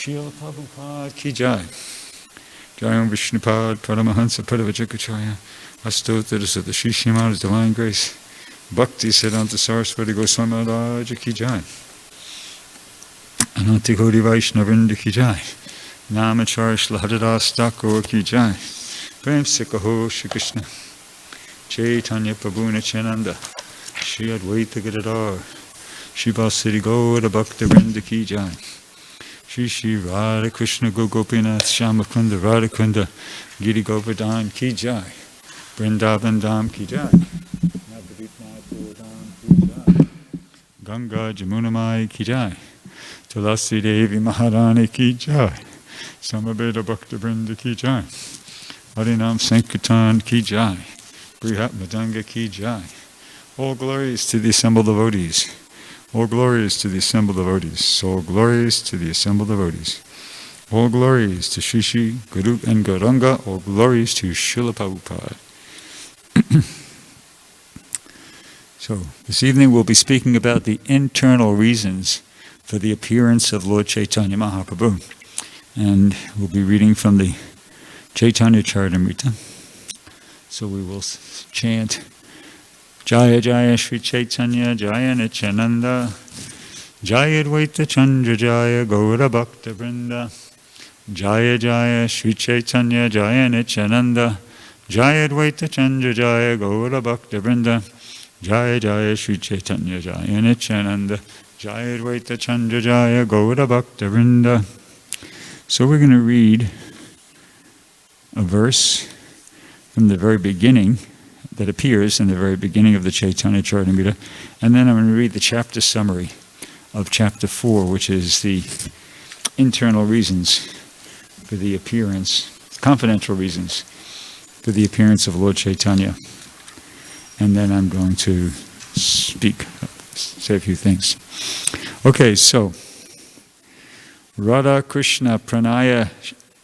Srila Prabhupada ki jai. Jayam Vishnupad Paramahansa Padavajagacharya Astottara Sada Shri Srimad Divine Grace Bhakti Siddhanta Saraswati Goswami Maharaj ki jai. Ananta Koti Vaishnavrinda ki jai. Namacharya Shri Haridas Thakur ki jai. Prem se kaho Shri Krishna Caitanya Prabhu Nityananda Shri Advaita Gadadhar Shri Vasiri Gaura Bhakta Vrinda ki jai. Shri Shri Radha Krishna Gopinath Shamakunda Radhakunda Giri Govardhan ki jai. Vrindavan Dham ki jai. Navadvip Dham ki jai. Ganga Jamuna Mai ki jai. Tulasi Devi Maharani ki jai. Samaveda Bhakta Vrinda ki jai. Harinam Sankirtan ki jai. Brihat Madanga ki jai. All glories to the assembled devotees. All glories to the assembled devotees. All glories to the assembled devotees. All glories to Shri Shri Guru and Gauranga. All glories to Srila Prabhupada. So, this evening we'll be speaking about the internal reasons for the appearance of Lord Caitanya Mahaprabhu. And we'll be reading from the Caitanya Charitamrita. So we will chant Jaya Jaya Shri Caitanya Jaya Nityananda Jaya Dvaita Chandra Jaya Gaura Bhakta Vrinda Jaya Jaya Shri Caitanya Jaya Nityananda Jaya Dvaita Chandra Jaya Gaura Bhakta Vrinda Jaya Jaya Shri Caitanya Jaya Nityananda Jaya Dvaita Chandra Jaya Gaura Bhakta Vrinda. So we're going to read a verse from the very beginning that appears in the very beginning of the Caitanya Charitamrita, and then I'm going to read the chapter summary of chapter 4, which is the internal reasons for the appearance, confidential reasons for the appearance of Lord Caitanya. And then I'm going to say a few things. Okay, so Radha Krishna Pranaya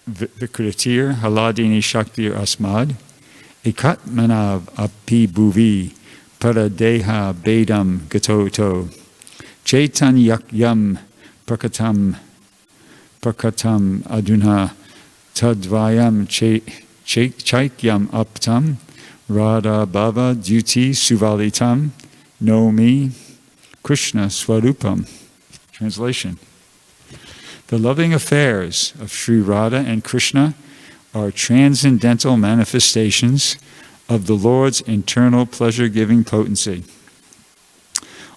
Vikritir Haladini Shaktir Asmad Ekatmanav Api Bhuvi Paradeha Bedam Gatoto Chaitanyakyam Prakatam Aduna Tadvayam Chaikyam Aptam Radha Bhava Duti Suvalitam Nomi Krishna Swarupam. Translation. The loving affairs of Sri Radha and Krishna are transcendental manifestations of the Lord's internal pleasure-giving potency.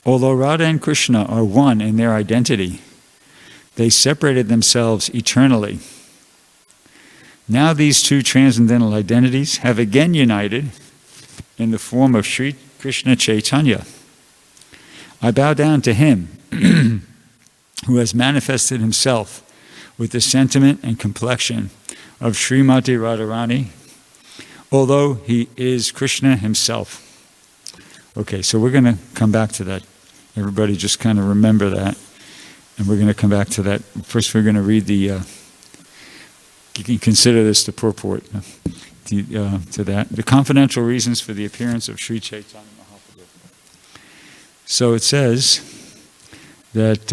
Although Radha and Krishna are one in their identity, they separated themselves eternally. Now these two transcendental identities have again united in the form of Sri Krishna Chaitanya. I bow down to him who has manifested himself with the sentiment and complexion of Srimati Radharani, although he is Krishna himself. Okay, so we're going to come back to that. Everybody just kind of remember that. And we're going to come back to that. First we're going to read you can consider this the purport to that. The confidential reasons for the appearance of Sri Caitanya Mahaprabhu. So it says that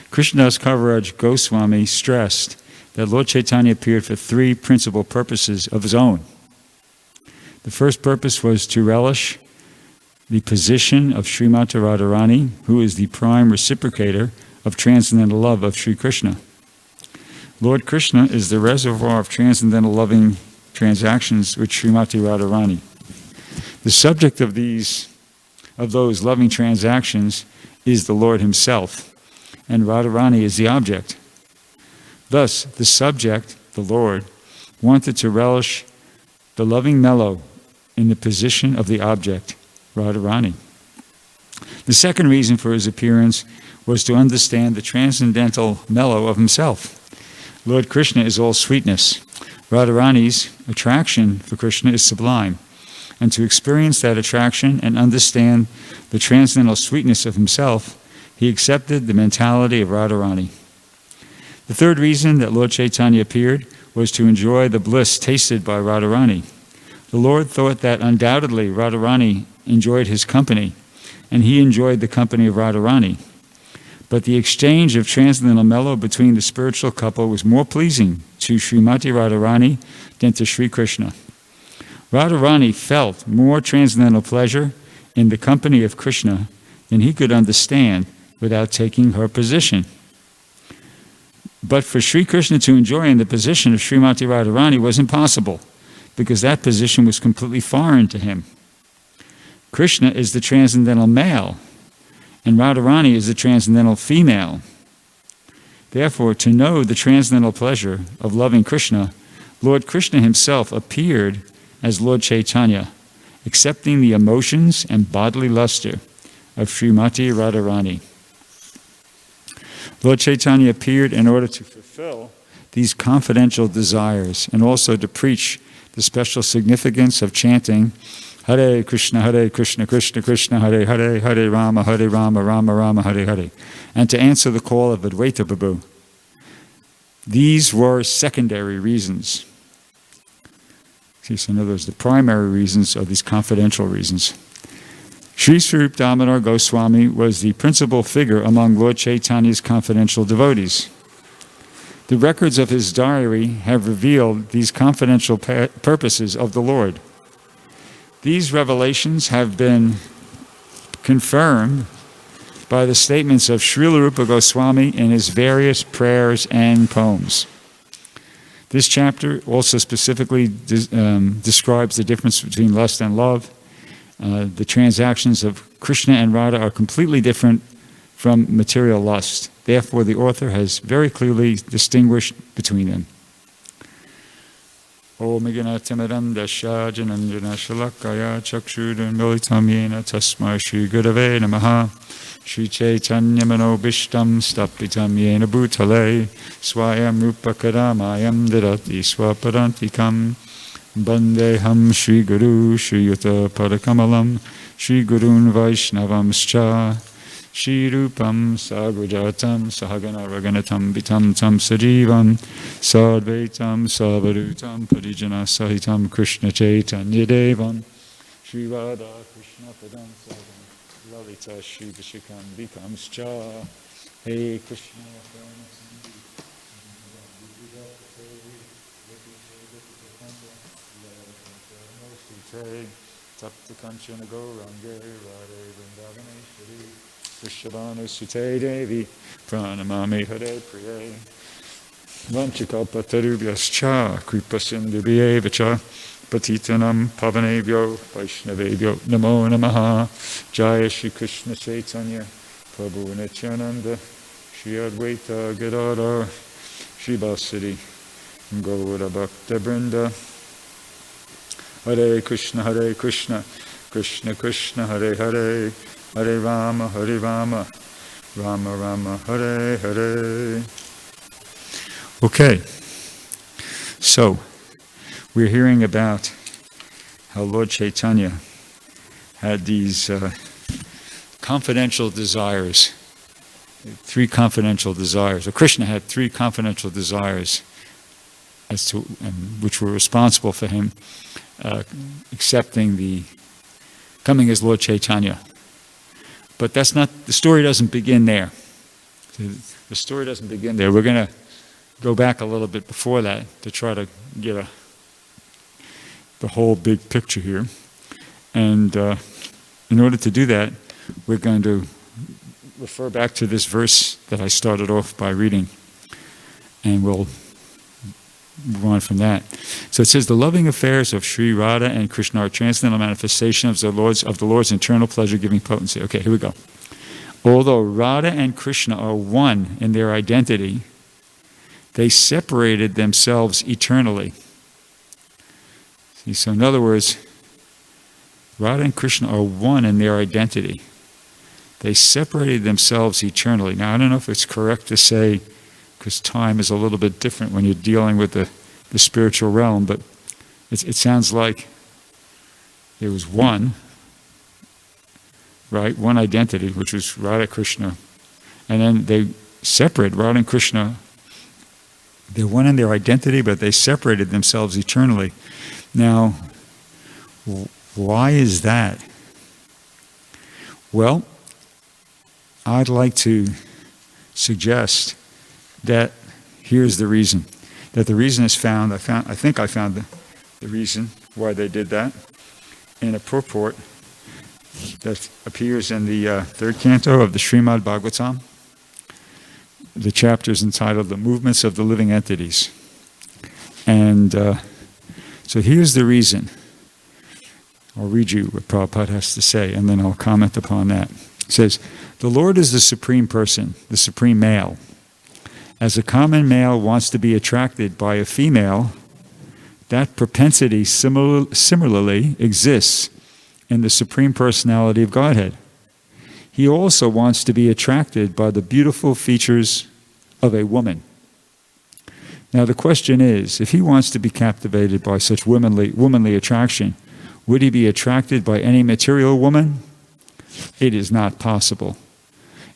Krishnadas Kaviraj Goswami stressed that Lord Caitanya appeared for three principal purposes of his own. The first purpose was to relish the position of Srimati Radharani, who is the prime reciprocator of transcendental love of Sri Krishna. Lord Krishna is the reservoir of transcendental loving transactions with Srimati Radharani. The subject of those loving transactions is the Lord himself, and Radharani is the object. Thus, the subject, the Lord, wanted to relish the loving mellow in the position of the object, Radharani. The second reason for his appearance was to understand the transcendental mellow of himself. Lord Krishna is all sweetness. Radharani's attraction for Krishna is sublime. And to experience that attraction and understand the transcendental sweetness of himself, he accepted the mentality of Radharani. The third reason that Lord Caitanya appeared was to enjoy the bliss tasted by Radharani. The Lord thought that undoubtedly Radharani enjoyed his company, and he enjoyed the company of Radharani. But the exchange of transcendental mellow between the spiritual couple was more pleasing to Srimati Radharani than to Sri Krishna. Radharani felt more transcendental pleasure in the company of Krishna than he could understand without taking her position. But for Sri Krishna to enjoy in the position of Srimati Radharani was impossible, because that position was completely foreign to him. Krishna is the transcendental male, and Radharani is the transcendental female. Therefore, to know the transcendental pleasure of loving Krishna, Lord Krishna himself appeared as Lord Caitanya, accepting the emotions and bodily luster of Srimati Radharani. Lord Caitanya appeared in order to fulfill these confidential desires and also to preach the special significance of chanting Hare Krishna, Krishna Krishna, Hare Hare, Hare Rama, Rama Rama, Hare Hare, and to answer the call of Advaita Prabhu. These were secondary reasons. See, so in other words, the primary reasons are these confidential reasons. Sri Swarup Damodar Goswami was the principal figure among Lord Chaitanya's confidential devotees. The records of his diary have revealed these confidential purposes of the Lord. These revelations have been confirmed by the statements of Srila Rupa Goswami in his various prayers and poems. This chapter also specifically describes the difference between lust and love. The transactions of Krishna and Radha are completely different from material lust. Therefore, the author has very clearly distinguished between them. Om Timadam Dasha Jananjana Shalakaya Chakshudun Militam Yena Tasmai Shri Gurave Namaha Shri Chaitanya Manobishtam Stapitam Yena Bhutale Swayam Rupa Kadamayam Didati Swapadantikam Bandeham Shri Guru Shri Yuta Padakamalam Shri Gurun Vaishnavamscha Shri Rupam Sagrajatam Sahagana Raganatam Vitam Tam Sajivam Sadvaitam Savadutam Parijana Sahitam Krishna Chaitanya Devam Shri Radha Krishna Padam Sadam Lalita Shri Vishikam Vikamscha Hey Krishna Tapta Kanchana Gaurange Radhe Vrindavaneshwari Vrishabhanu Sute Devi Pranamami Hare Priye Vanchakalpatarubhyascha Kripasindubhyevacha Patitanam Pavanebhyo Vaishnavebhyo Namo Namaha Jaya Shri Krishna Chaitanya Prabhu Nityananda Shri Advaita Gadadhar Shri Vasudhi Gaura Bhakta Vrinda Hare Krishna, Krishna Krishna, Hare Hare, Hare Rama, Rama Rama, Hare Hare. Okay, so we're hearing about how Lord Chaitanya had these confidential desires, three confidential desires, or Krishna had three confidential desires as to which were responsible for him coming as Lord Chaitanya. But that's not, the story doesn't begin there. The story doesn't begin there. We're going to go back a little bit before that to try to get the whole big picture here. And in order to do that, we're going to refer back to this verse that I started off by reading. And we'll move on from that. So it says, the loving affairs of Sri Radha and Krishna are transcendental manifestations of the Lord's internal pleasure-giving potency. Okay, here we go. Although Radha and Krishna are one in their identity, they separated themselves eternally. See, so in other words, Radha and Krishna are one in their identity. They separated themselves eternally. Now, I don't know if it's correct to say, because time is a little bit different when you're dealing with the spiritual realm, but it sounds like there was one, right? One identity, which was Radha Krishna. And then they separated, Radha and Krishna, they're one in their identity, but they separated themselves eternally. Now, why is that? Well, I'd like to suggest that here's the reason. That the reason is found, I think I found the reason why they did that in a purport that appears in the third canto of the Srimad Bhagavatam. The chapter is entitled The Movements of the Living Entities. And so here's the reason. I'll read you what Prabhupada has to say, and then I'll comment upon that. It says, the Lord is the supreme person, the supreme male. As a common male wants to be attracted by a female, that propensity similarly exists in the Supreme Personality of Godhead. He also wants to be attracted by the beautiful features of a woman. Now the question is, if he wants to be captivated by such womanly attraction, would he be attracted by any material woman? It is not possible.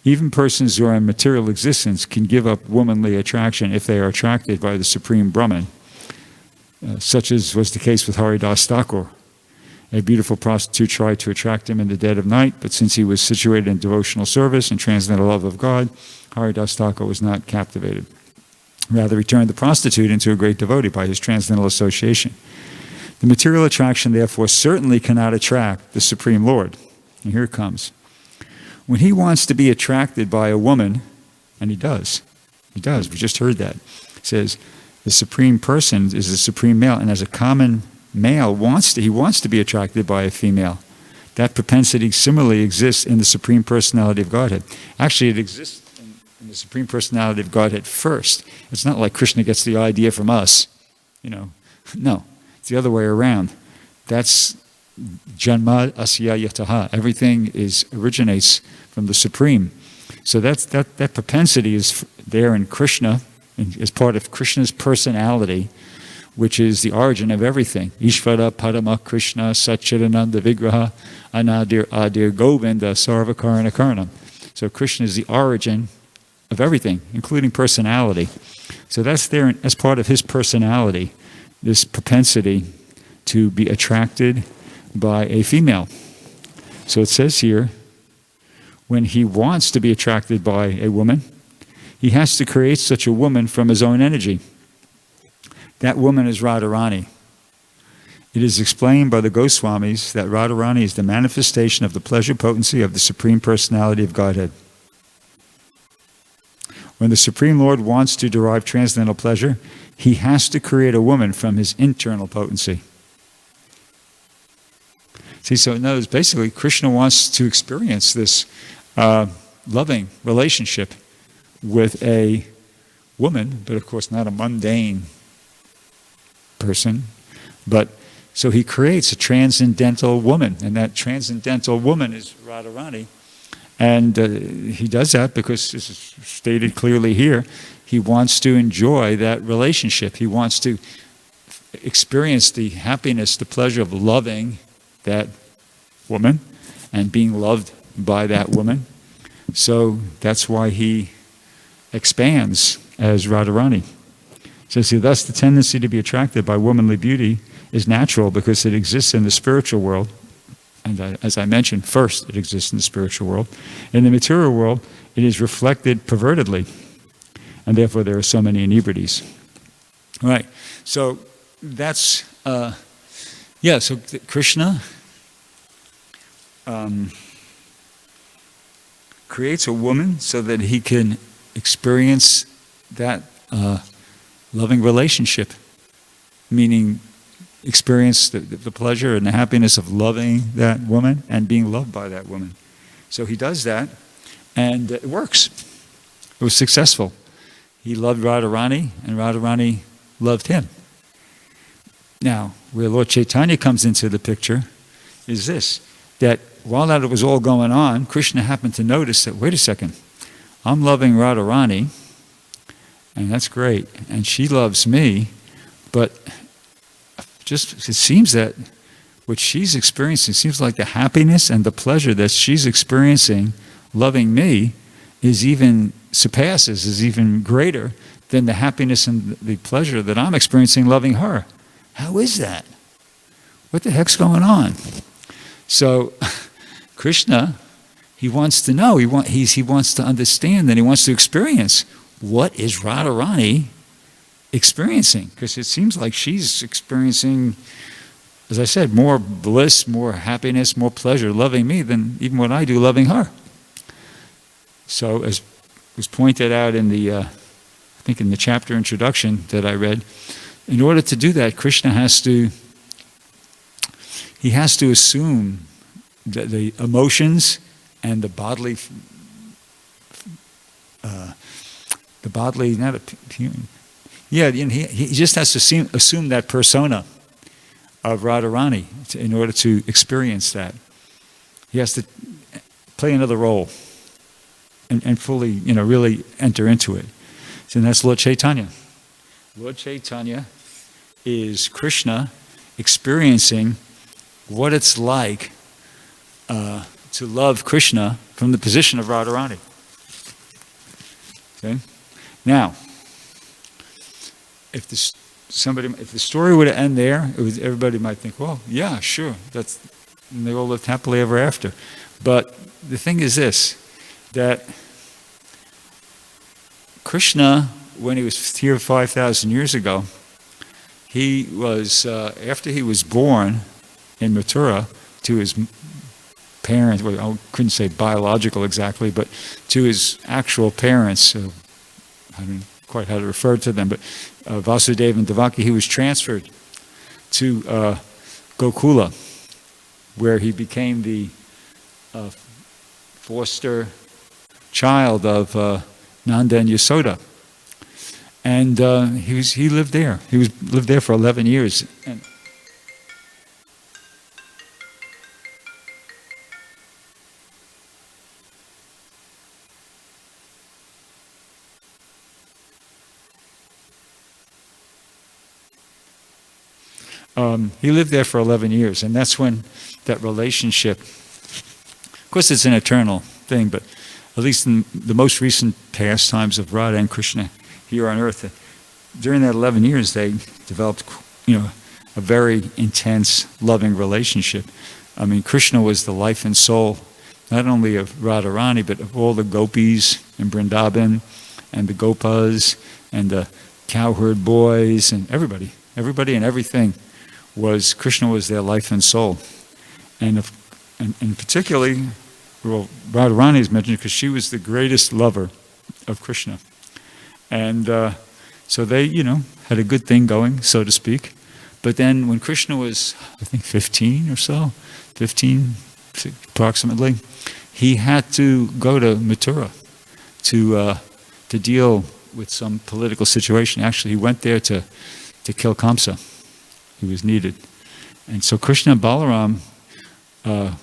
Even persons who are in material existence can give up womanly attraction if they are attracted by the Supreme Brahman, such as was the case with Haridas Thakur. A beautiful prostitute tried to attract him in the dead of night, but since he was situated in devotional service and transcendental love of God, Haridas Thakur was not captivated. Rather, he turned the prostitute into a great devotee by his transcendental association. The material attraction, therefore, certainly cannot attract the Supreme Lord. And here it comes. When he wants to be attracted by a woman, and he does, we just heard that. It says, the Supreme Person is the Supreme Male, and as a common male he wants to be attracted by a female. That propensity similarly exists in the Supreme Personality of Godhead. Actually, it exists in the Supreme Personality of Godhead first. It's not like Krishna gets the idea from us. No, it's the other way around. That's Janma Asya Yataha. Everything originates from the Supreme. So that propensity is there in Krishna, as part of Krishna's personality, which is the origin of everything. Ishvara Padama Krishna Satchidananda Vigraha Anadir Adir Govinda Sarvakarana Karnam. So Krishna is the origin of everything, including personality. So that's there as part of his personality, this propensity to be attracted by a female. So it says here, when he wants to be attracted by a woman, he has to create such a woman from his own energy. That woman is Radharani. It is explained by the Goswamis that Radharani is the manifestation of the pleasure potency of the Supreme Personality of Godhead. When the Supreme Lord wants to derive transcendental pleasure, he has to create a woman from his internal potency. See, so in other words, basically, Krishna wants to experience this loving relationship with a woman, but of course not a mundane person, but so he creates a transcendental woman, and that transcendental woman is Radharani. And he does that because, this is stated clearly here, he wants to enjoy that relationship. He wants to experience the happiness, the pleasure of loving that woman and being loved by that woman. So that's why he expands as Radharani. So see, thus the tendency to be attracted by womanly beauty is natural because it exists in the spiritual world. And as I mentioned, first it exists in the spiritual world. In the material world, it is reflected pervertedly. And therefore there are so many inebrities. All right, so that's, Krishna creates a woman so that he can experience that loving relationship, meaning experience the pleasure and the happiness of loving that woman and being loved by that woman. So he does that, and it works. It was successful. He loved Radharani, and Radharani loved him. Now, where Lord Caitanya comes into the picture is this, that while that was all going on, Krishna happened to notice that, wait a second, I'm loving Radharani, and that's great, and she loves me, but it seems that what she's experiencing, seems like the happiness and the pleasure that she's experiencing loving me is even greater than the happiness and the pleasure that I'm experiencing loving her. How is that? What the heck's going on? So Krishna, He wants to know, he wants to understand, and he wants to experience what is Radharani experiencing. Because it seems like she's experiencing, as I said, more bliss, more happiness, more pleasure loving me than even what I do loving her. So as was pointed out in the, I think in the chapter introduction that I read, in order to do that, Krishna has to assume that the emotions and the bodily, he just has to assume that persona of Radharani in order to experience that. He has to play another role and fully, really enter into it. So that's Lord Caitanya. Lord Caitanya is Krishna experiencing what it's like to love Krishna from the position of Radharani. Okay? Now, if the story were to end there, everybody might think, well, yeah, sure, and they all lived happily ever after. But the thing is this, that Krishna, when he was here 5,000 years ago, he was, after he was born in Mathura to his parents, well, I couldn't say biological exactly, but to his actual parents, I don't know quite how to refer to them, but Vasudeva and Devaki, he was transferred to Gokula, where he became the foster child of Nanda and Yasoda. And he lived there. He lived there for 11 years. And he lived there for 11 years, and that's when that relationship, of course it's an eternal thing, but at least in the most recent pastimes of Radha and Krishna here on earth, during that 11 years they developed, a very intense, loving relationship. I mean, Krishna was the life and soul, not only of Radharani, but of all the gopis in Vrindavan, and the gopas, and the cowherd boys, and everybody and everything. Krishna was their life and soul. And particularly, well, Radharani is mentioned because she was the greatest lover of Krishna. And so they, had a good thing going, so to speak. But then when Krishna was, I think, 15 or so, 15 approximately, he had to go to Mathura to deal with some political situation. Actually, he went there to kill Kamsa. He was needed. And so Krishna and Balaram, what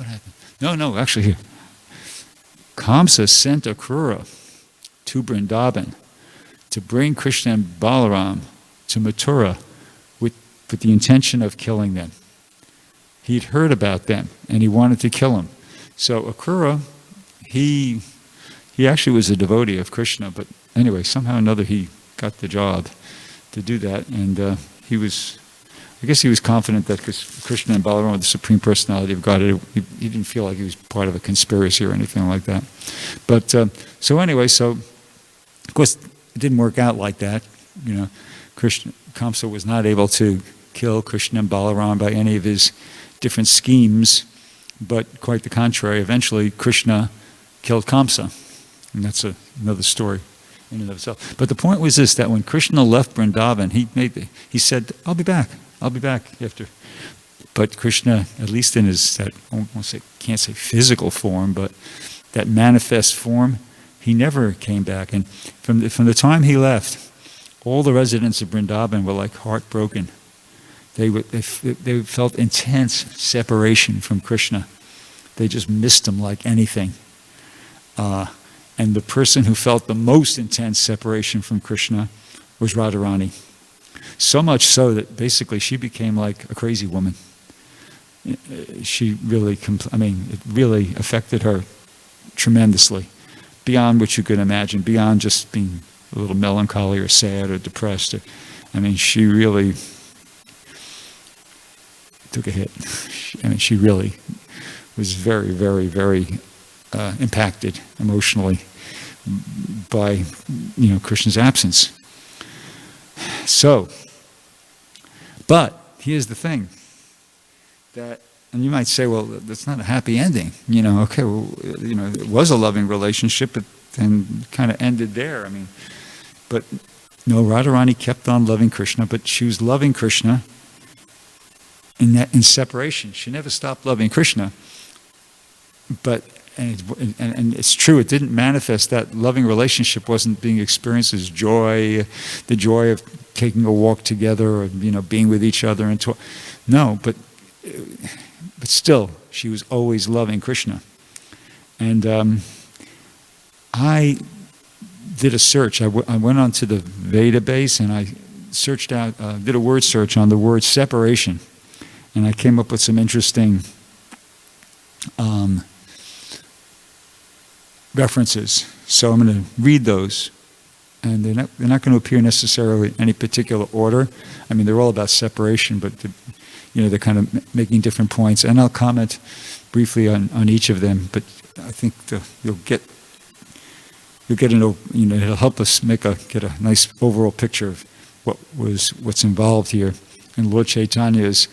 happened? No, actually here. Kamsa sent Akrura to Vrindavan to bring Krishna and Balaram to Mathura with the intention of killing them. He'd heard about them and he wanted to kill them. So Akrura, he actually was a devotee of Krishna, but anyway, somehow or another he got the job to do that, and I guess he was confident that Krishna and Balaram were the Supreme Personality of God. He didn't feel like he was part of a conspiracy or anything like that. But so of course it didn't work out like that. Kamsa was not able to kill Krishna and Balaram by any of his different schemes, but quite the contrary. Eventually Krishna killed Kamsa, and that's another story in and of itself. But the point was this, that when Krishna left Vrindavan, he said, I'll be back after. But Krishna, at least in his, can't say physical form, but that manifest form, he never came back. And from the time he left, all the residents of Vrindavan were like heartbroken. They felt intense separation from Krishna. They just missed him like anything. And the person who felt the most intense separation from Krishna was Radharani. So much so that basically she became like a crazy woman. She really, it really affected her tremendously, beyond what you could imagine, beyond just being a little melancholy or sad or depressed. She really took a hit. She really was very, very, very impacted emotionally by Krishna's absence. So, but here's the thing, and you might say, well, that's not a happy ending. Okay, well, it was a loving relationship, but then kind of ended there. But no, Radharani kept on loving Krishna, but she was loving Krishna in separation. She never stopped loving Krishna, but and it's true, it didn't manifest. That loving relationship wasn't being experienced as joy, the joy of taking a walk together, or being with each other and talk. No, but still, she was always loving Krishna. And I did a search. I went onto the Veda base and I searched out, did a word search on the word separation, and I came up with some interesting references. So I'm going to read those, and they're not going to appear necessarily in any particular order. They're all about separation, but they're kind of making different points, and I'll comment briefly on each of them. But I think you'll get it'll help us get a nice overall picture of what's involved here in Lord Chaitanya's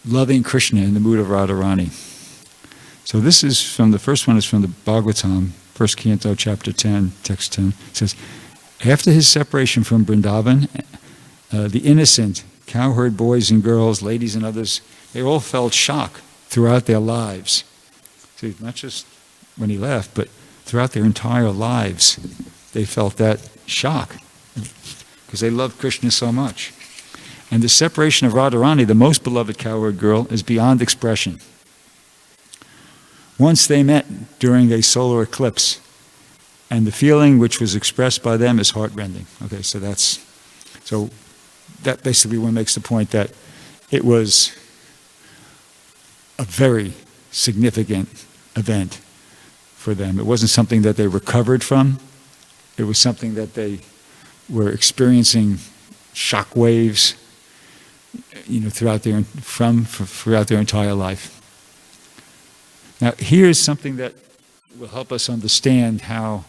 loving Krishna in the mood of Radharani. So this is the first one is from the Bhagavatam, first canto, chapter 10, text 10. It says, after his separation from Vrindavan, the innocent cowherd boys and girls, ladies and others, they all felt shock throughout their lives. See, not just when he left, but throughout their entire lives, they felt that shock because they loved Krishna so much. And the separation of Radharani, the most beloved cowherd girl, is beyond expression. Once they met during a solar eclipse, and the feeling which was expressed by them is heartrending. Okay, so that basically one makes the point that it was a very significant event for them. It wasn't something that they recovered from. It was something that they were experiencing shock waves, throughout their entire life. Now, here's something that will help us understand how,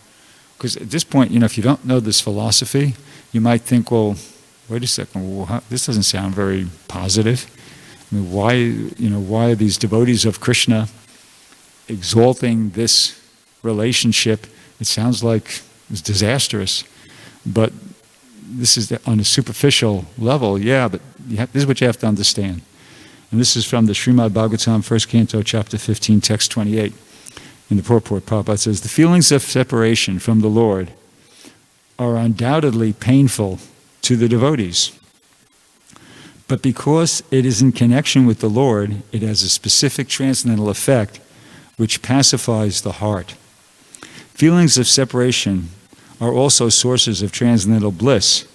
because at this point, if you don't know this philosophy, you might think, well, wait a second, this doesn't sound very positive. Why are these devotees of Krishna exalting this relationship? It sounds like it's disastrous, but this is on a superficial level, yeah, but this is what you have to understand. And this is from the Srimad Bhagavatam, first canto, chapter 15, text 28. In the purport, Prabhupada says, the feelings of separation from the Lord are undoubtedly painful to the devotees. But because it is in connection with the Lord, it has a specific transcendental effect which pacifies the heart. Feelings of separation are also sources of transcendental bliss,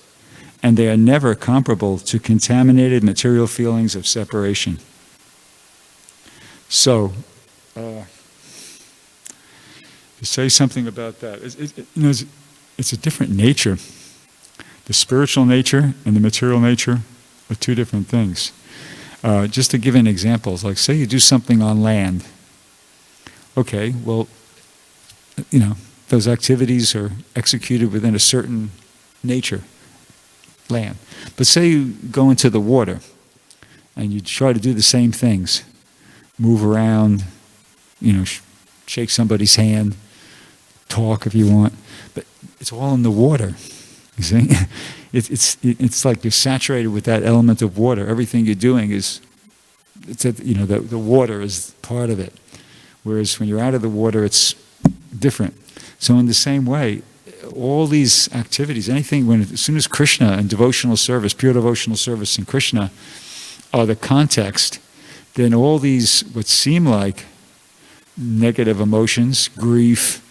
and they are never comparable to contaminated material feelings of separation. So, to say something about that, it's a different nature. The spiritual nature and the material nature are two different things. Just to give an example, like say you do something on land. Okay, well, those activities are executed within a certain nature, land. But say you go into the water and you try to do the same things, move around, shake somebody's hand, talk if you want, but it's all in the water. You see, it's like you're saturated with that element of water. Everything you're doing the water is part of it. Whereas when you're out of the water, it's different. So in the same way, all these activities, as soon as Krishna and devotional service, pure devotional service and Krishna are the context, then all these what seem like negative emotions, grief,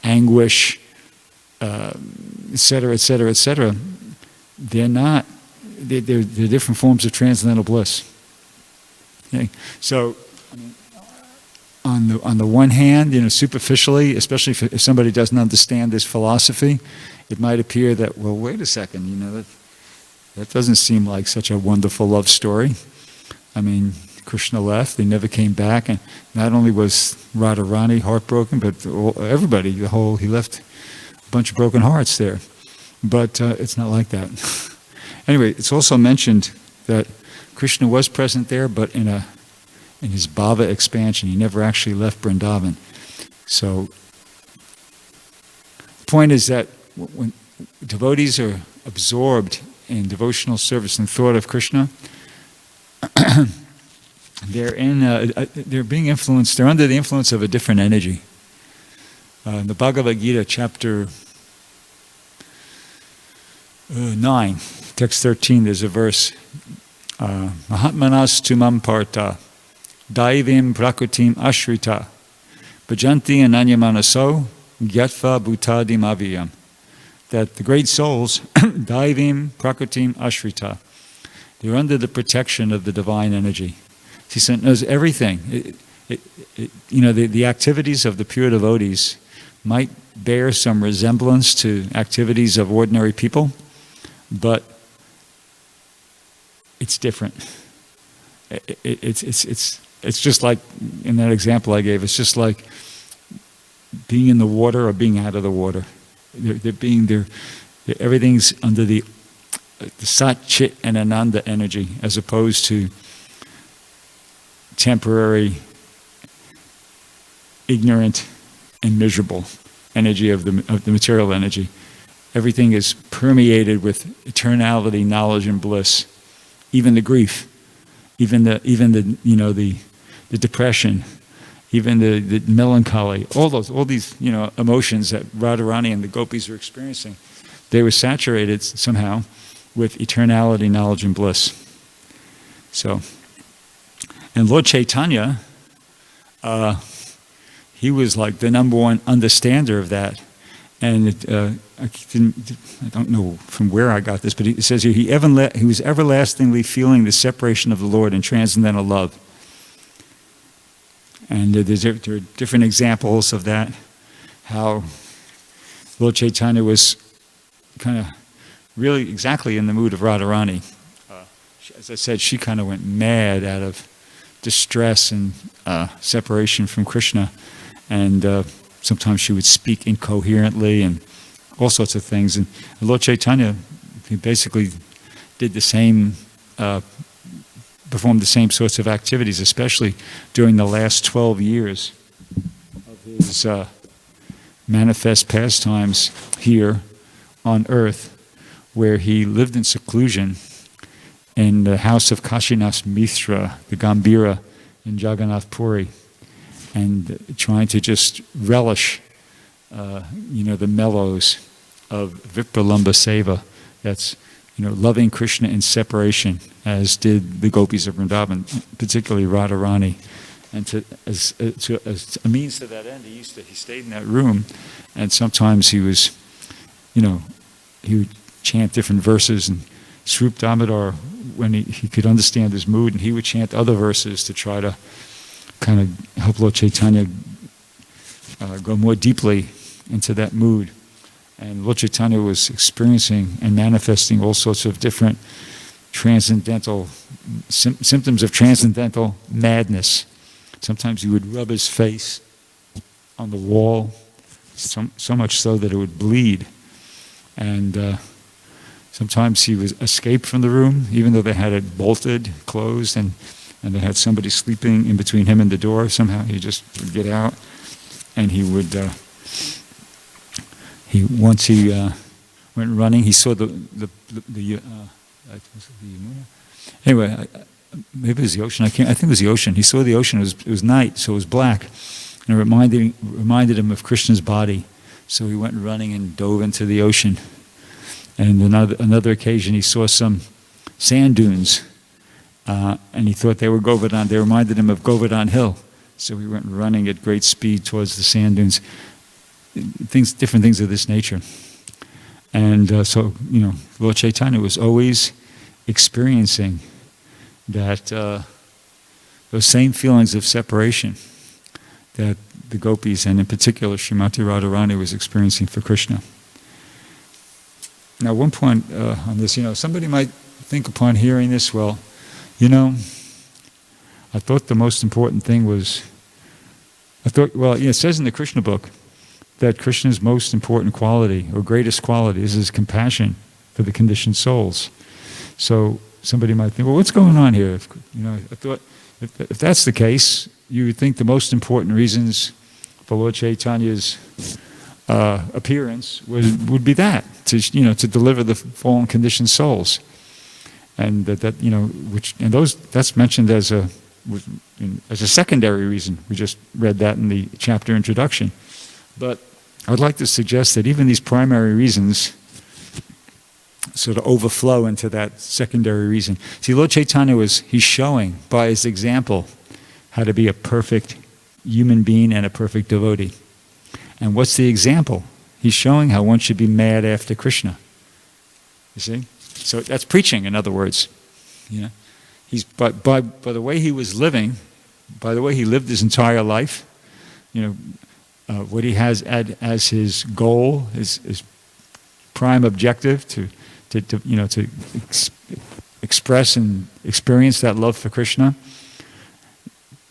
anguish, et cetera, they're different forms of transcendental bliss. Okay? So, on the one hand, superficially, especially if somebody doesn't understand this philosophy, it might appear that, well, wait a second, that doesn't seem like such a wonderful love story. I mean, Krishna left, they never came back, and not only was Radharani heartbroken, but everybody, he left a bunch of broken hearts there. But it's not like that. Anyway, it's also mentioned that Krishna was present there, but in his bhava expansion. He never actually left Vrindavan. So the point is that when devotees are absorbed in devotional service and thought of Krishna, they're being influenced, they're under the influence of a different energy. In the Bhagavad Gita, chapter 9, text 13, there's a verse, Mahatmanas tumam parta, daivim prakutim ashrita, bhajanti ananyamanaso, gyatva bhutadim aviyam. That the great souls, daivim prakutim ashrita, they're under the protection of the divine energy. He knows everything. The activities of the pure devotees might bear some resemblance to activities of ordinary people, but it's different. It's just like in that example I gave. It's just like being in the water or being out of the water. Everything's under the Sat, Chit, and Ananda energy, as opposed to temporary, ignorant, and miserable energy of the material energy. Everything is permeated with eternality, knowledge, and bliss. Even the grief, even the depression, even the melancholy, all these emotions that Radharani and the gopis are experiencing, they were saturated somehow with eternality, knowledge, and bliss. So, and Lord Caitanya, he was like the number one understander of that. And I don't know from where I got this, but it says here, he was everlastingly feeling the separation of the Lord in transcendental love. And there are different examples of that, how Lord Caitanya was kind of really exactly in the mood of Radharani. As I said, she kind of went mad out of distress and separation from Krishna. And sometimes she would speak incoherently and all sorts of things. And Lord Caitanya, he basically did the same, performed the same sorts of activities, especially during the last 12 years of his manifest pastimes here on earth, where he lived in seclusion in the house of Kashinath Mishra, the Gambhira in Jagannath Puri, and trying to just relish, the mellows of Vipralambha Seva. That's, loving Krishna in separation, as did the gopis of Vrindavan, particularly Radharani. And as a means to that end, he stayed in that room, and sometimes he was, he would chant different verses, and Swarup Damodar, when he could understand his mood, and he would chant other verses to try to kind of help Lord Caitanya go more deeply into that mood. And Lord Chaitanya was experiencing and manifesting all sorts of different transcendental symptoms of transcendental madness. Sometimes he would rub his face on the wall, so much so that it would bleed. And sometimes he would escape from the room, even though they had it bolted, closed, and they had somebody sleeping in between him and the door. Somehow he just would get out, and he would. Once he went running, he saw the anyway. Maybe it was the ocean. I think it was the ocean. He saw the ocean. It was night, so it was black, and it reminded him of Krishna's body. So he went running and dove into the ocean. And another occasion, he saw some sand dunes, and he thought they were Govardhan. They reminded him of Govardhan Hill. So he went running at great speed towards the sand dunes. Different things of this nature. And so, Lord Chaitanya was always experiencing that those same feelings of separation that the gopis, and in particular Srimati Radharani, was experiencing for Krishna. Now, one point on this, somebody might think upon hearing this, well, I thought the most important thing was, it says in the Krishna book that Krishna's most important quality, or greatest quality, is his compassion for the conditioned souls. So somebody might think, well, what's going on here? I thought, if that's the case, you would think the most important reasons for Lord Chaitanya's appearance would be that, to deliver the fallen conditioned souls, and that's mentioned as a secondary reason. We just read that in the chapter introduction. But I would like to suggest that even these primary reasons sort of overflow into that secondary reason. See, Lord Chaitanya he's showing by his example how to be a perfect human being and a perfect devotee. And what's the example? He's showing how one should be mad after Krishna. You see? So that's preaching, in other words. He's by the way he was living, by the way he lived his entire life, what he has as his goal, his prime objective to express and experience that love for Krishna.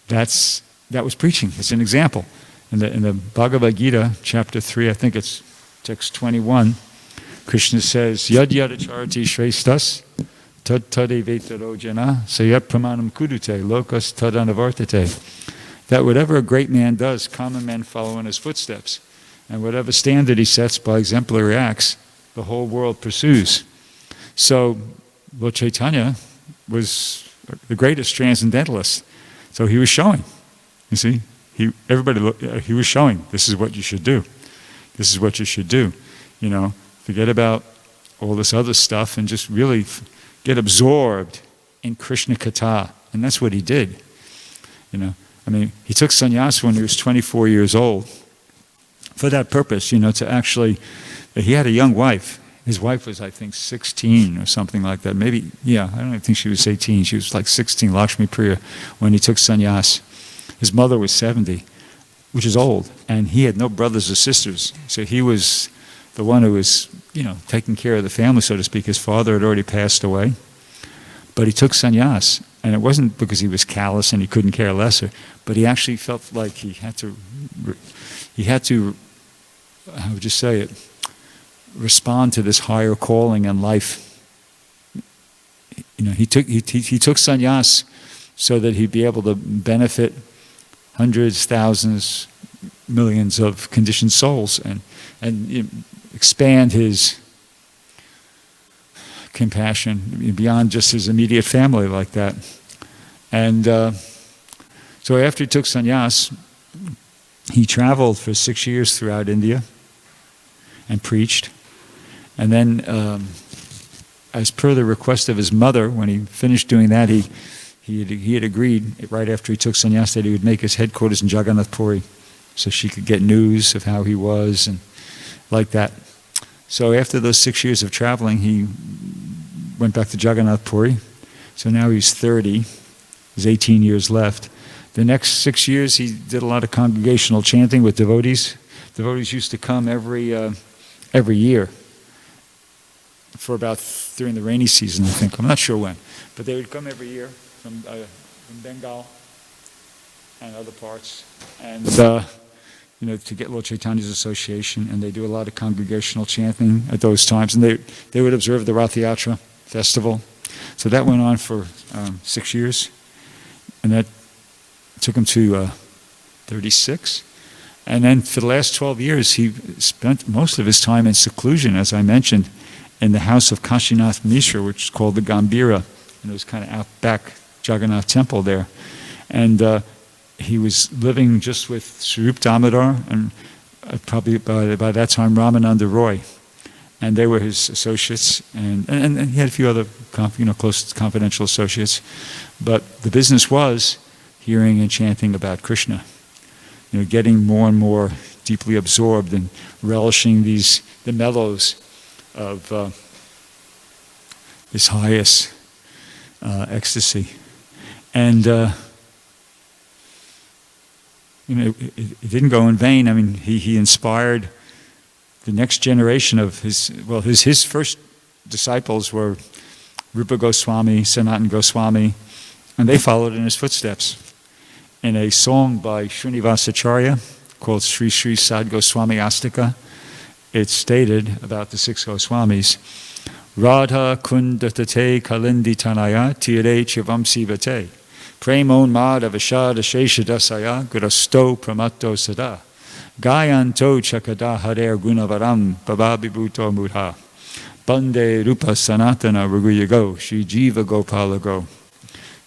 That was preaching. It's an example. In the Bhagavad Gita, chapter 3, I think it's text 21, Krishna says, Yad yadacharati shrestas tad tadevetaro jana sayat pramanam kudute lokas tadanavartate. That whatever a great man does, common men follow in his footsteps. And whatever standard he sets by exemplary acts, the whole world pursues. So Lord Chaitanya was the greatest transcendentalist. So he was showing, you see, he was showing, this is what you should do. This is what you should do. Forget about all this other stuff and just really get absorbed in Krishna Katha. And that's what he did. He took sannyas when he was 24 years old for that purpose, to actually, he had a young wife. His wife was, I think, 16 or something like that. Maybe, I don't even think she was 18. She was like 16, Lakshmi Priya, when he took sannyas. His mother was 70, which is old, and he had no brothers or sisters. So he was the one who was, taking care of the family, so to speak. His father had already passed away, but he took sannyas, and it wasn't because he was callous and he couldn't care lesser, but he actually felt like he had to, how would you say it, respond to this higher calling in life. He took sannyas so that he'd be able to benefit hundreds, thousands, millions of conditioned souls and expand his compassion beyond just his immediate family like that. And so after he took sannyas, he traveled for 6 years throughout India and preached. And then, as per the request of his mother, when he finished doing that, he had agreed right after he took sannyas that he would make his headquarters in Jagannath Puri, so she could get news of how he was and like that. So after those 6 years of traveling, he went back to Jagannath Puri. So now he's 30. There's 18 years left. The next 6 years, he did a lot of congregational chanting with devotees. Devotees used to come every year for about during the rainy season, I think. I'm not sure when, but they would come every year from Bengal and other parts, and to get Lord Chaitanya's association. And they do a lot of congregational chanting at those times, and they would observe the Rath Yatra festival. So that went on for 6 years, and that took him to 36. And then for the last 12 years, he spent most of his time in seclusion, as I mentioned, in the house of Kashinath Mishra, which is called the Gambhira, and it was kind of out back Jagannath temple there. And he was living just with Swarup Damodar and probably by that time Ramananda Roy. And they were his associates, and he had a few other close confidential associates. But the business was hearing and chanting about Krishna, getting more and more deeply absorbed and relishing the mellows of this highest ecstasy. And it didn't go in vain. I mean, he inspired the next generation of his first disciples were Rupa Goswami, Sanatan Goswami, And they followed in his footsteps. In a song by Srinivasacharya called Sri Sri Sad Goswami Astika, it's stated about the 6 Goswamis, Radha kundatate kalindi tanaya tire chivamsi vate premon mada vishada sheshadasaya gurasto pramato sada gayanto chakada harer gunavaram bababibhuto mudha bande rupa sanatana raguyago shri jiva gopalago.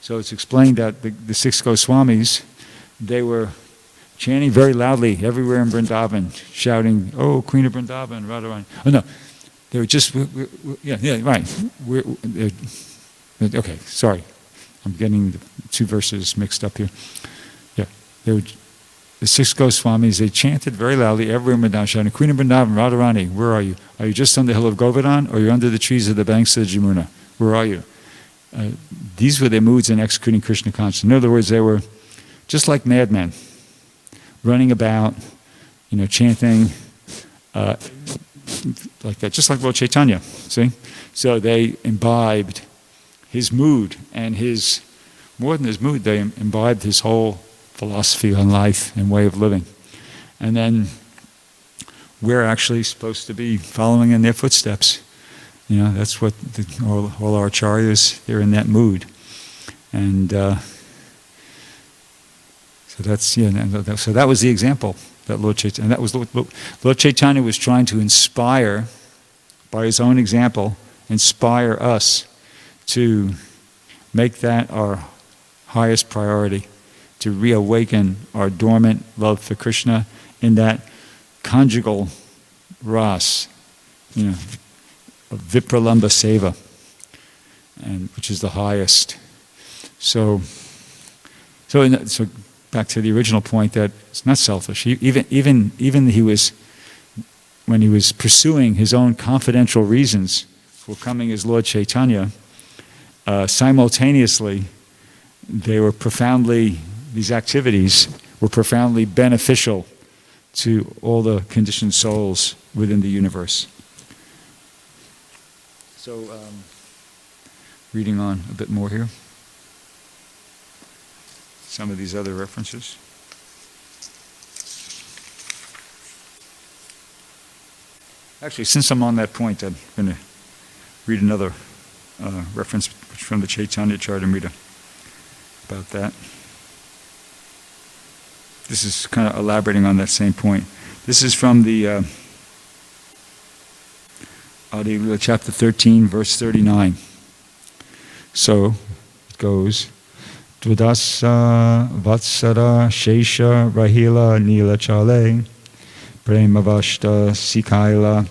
So it's explained that the 6 Goswamis, they were chanting very loudly everywhere in Vrindavan, shouting, "Oh, Queen of Vrindavan, Radharani." Oh no, they were just, right. Okay, sorry. I'm getting the 2 verses mixed up here. Yeah, the 6 Goswamis, they chanted very loudly everywhere in Vrindavan, shouting, "Queen of Vrindavan, Radharani, where are you? Are you just on the hill of Govardhan, or you're under the trees of the banks of the Jamuna? Where are you?" These were their moods in executing Krishna consciousness. In other words, they were just like madmen, running about, chanting like that, just like Lord Caitanya, see? So they imbibed his mood, and more than his mood, they imbibed his whole philosophy on life and way of living. And then we're actually supposed to be following in their footsteps. That's what all our acharyas, they're in that mood. And so that was the example that Lord Chaitanya, and that was Lord Chaitanya was trying to inspire, by his own example, inspire us to make that our highest priority, to reawaken our dormant love for Krishna in that conjugal ras, of Vipralamba Seva, and which is the highest. So back to the original point that it's not selfish. Even when he was pursuing his own confidential reasons for coming as Lord Chaitanya, simultaneously these activities were profoundly beneficial to all the conditioned souls within the universe. So, reading on a bit more here. Some of these other references. Actually, since I'm on that point, I'm going to read another reference from the Chaitanya Charitamrita about that. This is kind of elaborating on that same point. This is from the Adi Lila chapter 13, verse 39. So it goes, Dvadasa Vatsara Shesha Rahila Nila Chale Premavashta Sikaila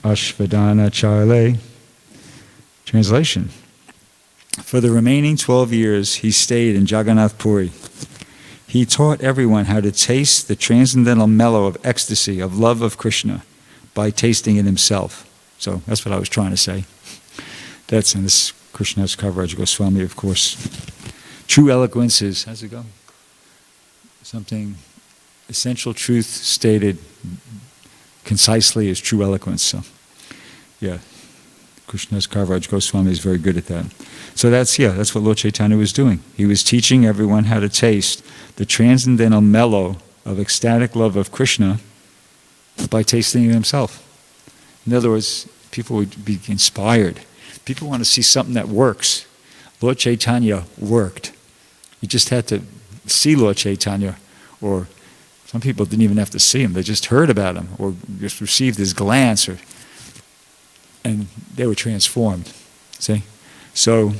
Ashvadana Chale. Translation. For the remaining 12 years he stayed in Jagannath Puri. He taught everyone how to taste the transcendental mellow of ecstasy, of love of Krishna, by tasting it himself. So that's what I was trying to say. That's in this Krishna's Kaviraj Goswami, of course. True eloquence is, how's it go? Something, essential truth stated concisely is true eloquence. So, yeah, Krishna's Kaviraj Goswami is very good at that. So that's what Lord Chaitanya was doing. He was teaching everyone how to taste the transcendental mellow of ecstatic love of Krishna by tasting it himself. In other words, people would be inspired. People want to see something that works. Lord Chaitanya worked. You just had to see Lord Chaitanya, or some people didn't even have to see him. They just heard about him, or just received his glance, and they were transformed. See? So,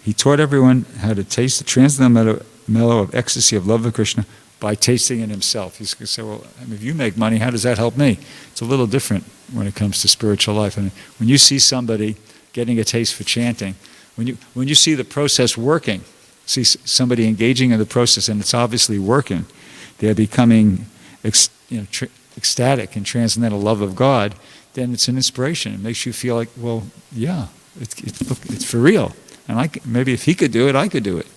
he taught everyone how to taste the transcendental mellow of ecstasy of love of Krishna by tasting it himself. He's going to say, well, if you make money, how does that help me? It's a little different when it comes to spiritual life. When you see somebody getting a taste for chanting, when you see the process working, see somebody engaging in the process and it's obviously working, they're becoming ecstatic and transcendental love of God, then it's an inspiration. It makes you feel like, well, yeah, it's for real. And maybe if he could do it, I could do it.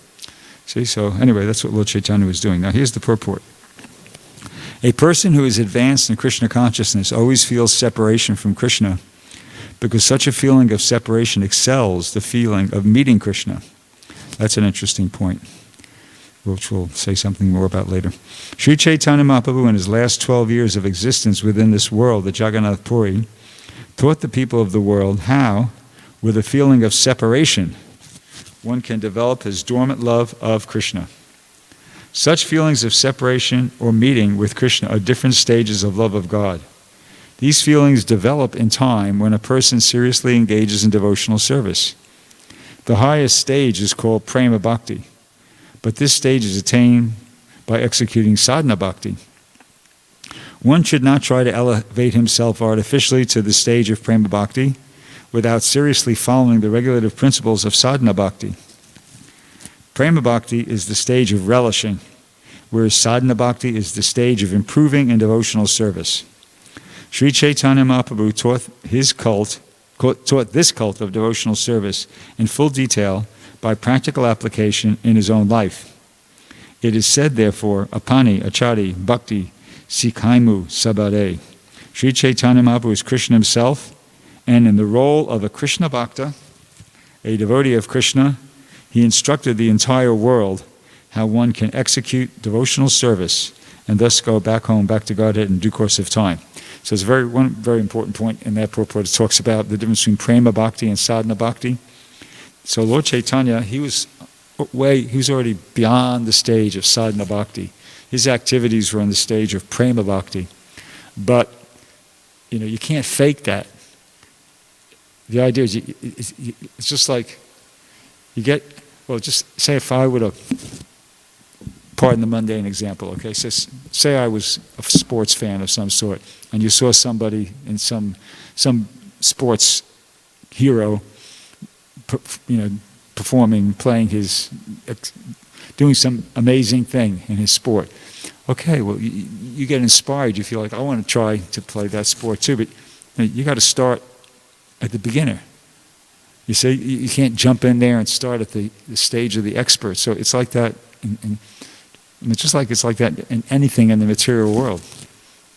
See, so anyway, that's what Lord Chaitanya was doing. Now here's the purport. A person who is advanced in Krishna consciousness always feels separation from Krishna, because such a feeling of separation excels the feeling of meeting Krishna. That's an interesting point, which we'll say something more about later. Sri Caitanya Mahaprabhu, in his last 12 years of existence within this world, the Jagannath Puri, taught the people of the world how, with a feeling of separation, one can develop his dormant love of Krishna. Such feelings of separation or meeting with Krishna are different stages of love of God. These feelings develop in time when a person seriously engages in devotional service. The highest stage is called Prema Bhakti, but this stage is attained by executing sadhana bhakti. One should not try to elevate himself artificially to the stage of Prema Bhakti without seriously following the regulative principles of sadhana bhakti. Prema Bhakti is the stage of relishing, whereas sadhana bhakti is the stage of improving in devotional service. Sri Caitanya Mahaprabhu taught this cult of devotional service in full detail by practical application in his own life. It is said, therefore, apani, achari, bhakti, sikhaimu, sabare. Sri Caitanya Mahaprabhu is Krishna himself, and in the role of a Krishna Bhakta, a devotee of Krishna, he instructed the entire world how one can execute devotional service and thus go back home, back to Godhead in due course of time. So it's one very important point in that purport. It talks about the difference between Prema Bhakti and Sadhana Bhakti. So Lord Chaitanya, he was already beyond the stage of Sadhana Bhakti. His activities were on the stage of Prema Bhakti. But, you can't fake that. The idea is, it's just like, just say if I were to, pardon the mundane example, okay, so say I was a sports fan of some sort, and you saw somebody in some sports hero, performing, doing some amazing thing in his sport. Okay, well, you get inspired. You feel like, I want to try to play that sport too, but you got to start at the beginner. You say you can't jump in there and start at the stage of the expert. So it's like that, it's like that in anything in the material world.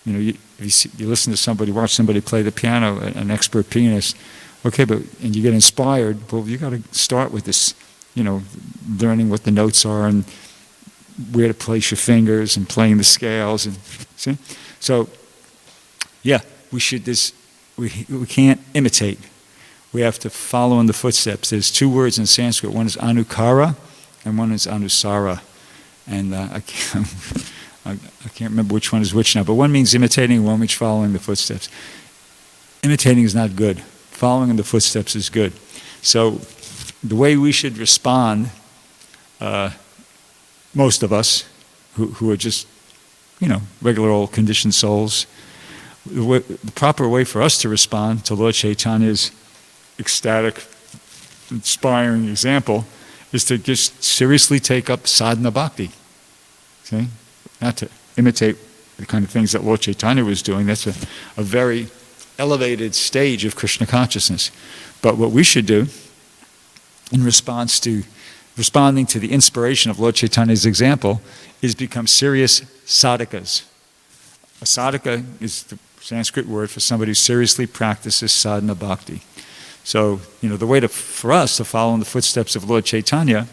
You listen to somebody, watch somebody play the piano, an expert pianist. Okay, and you get inspired. Well, you got to start with this, learning what the notes are and where to place your fingers and playing the scales. And see, so yeah, we can't imitate. We have to follow in the footsteps. There's two words in Sanskrit. One is anukara, and one is anusara. And I can't remember which one is which now. But one means imitating, one means following the footsteps. Imitating is not good. Following in the footsteps is good. So the way we should respond, most of us who are just, regular old conditioned souls, the proper way for us to respond to Lord Chaitanya's ecstatic, inspiring example is to just seriously take up sadhana bhakti. See? Not to imitate the kind of things that Lord Chaitanya was doing. That's a very elevated stage of Krishna consciousness. But what we should do in response to responding to the inspiration of Lord Chaitanya's example is become serious sadhakas. A sadhaka is the Sanskrit word for somebody who seriously practices sadhana bhakti. So, the way for us to follow in the footsteps of Lord Chaitanya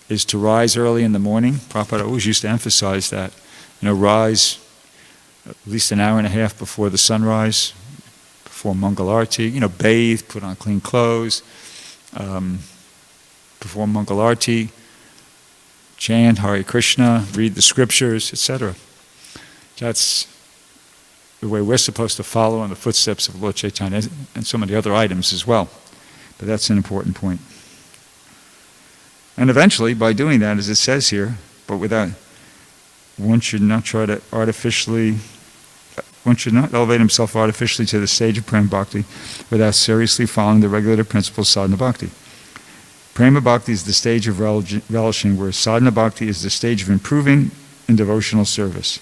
is to rise early in the morning. Prabhupada always used to emphasize that. Rise at least an hour and a half before the sunrise, before Mangalarti. Bathe, put on clean clothes, perform Mangalarti, chant Hare Krishna, read the scriptures, etc. That's the way we're supposed to follow in the footsteps of Lord Chaitanya, and so many other items as well. But that's an important point. And eventually, by doing that, as it says here, one should not elevate himself artificially to the stage of Prema Bhakti without seriously following the regulative principles of Sadhana Bhakti. Prema Bhakti is the stage of relishing, whereas Sadhana Bhakti is the stage of improving in devotional service.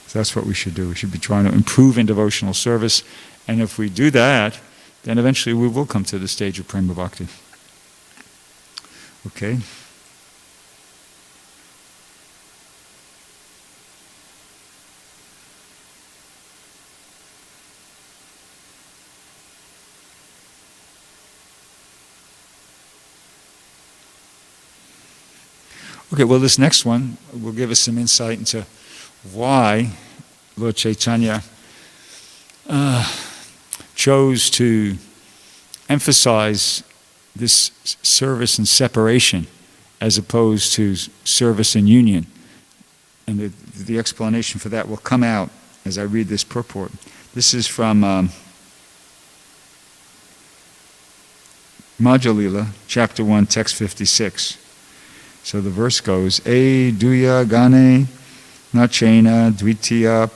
So that's what we should do. We should be trying to improve in devotional service. And if we do that, then eventually we will come to the stage of Prema Bhakti. Okay? Okay, well, this next one will give us some insight into why Lord Caitanya chose to emphasize this service and separation as opposed to service and union. And the explanation for that will come out as I read this purport. This is from Madhya-lila, chapter 1, text 56. So the verse goes, E duya gane nachena dvitiya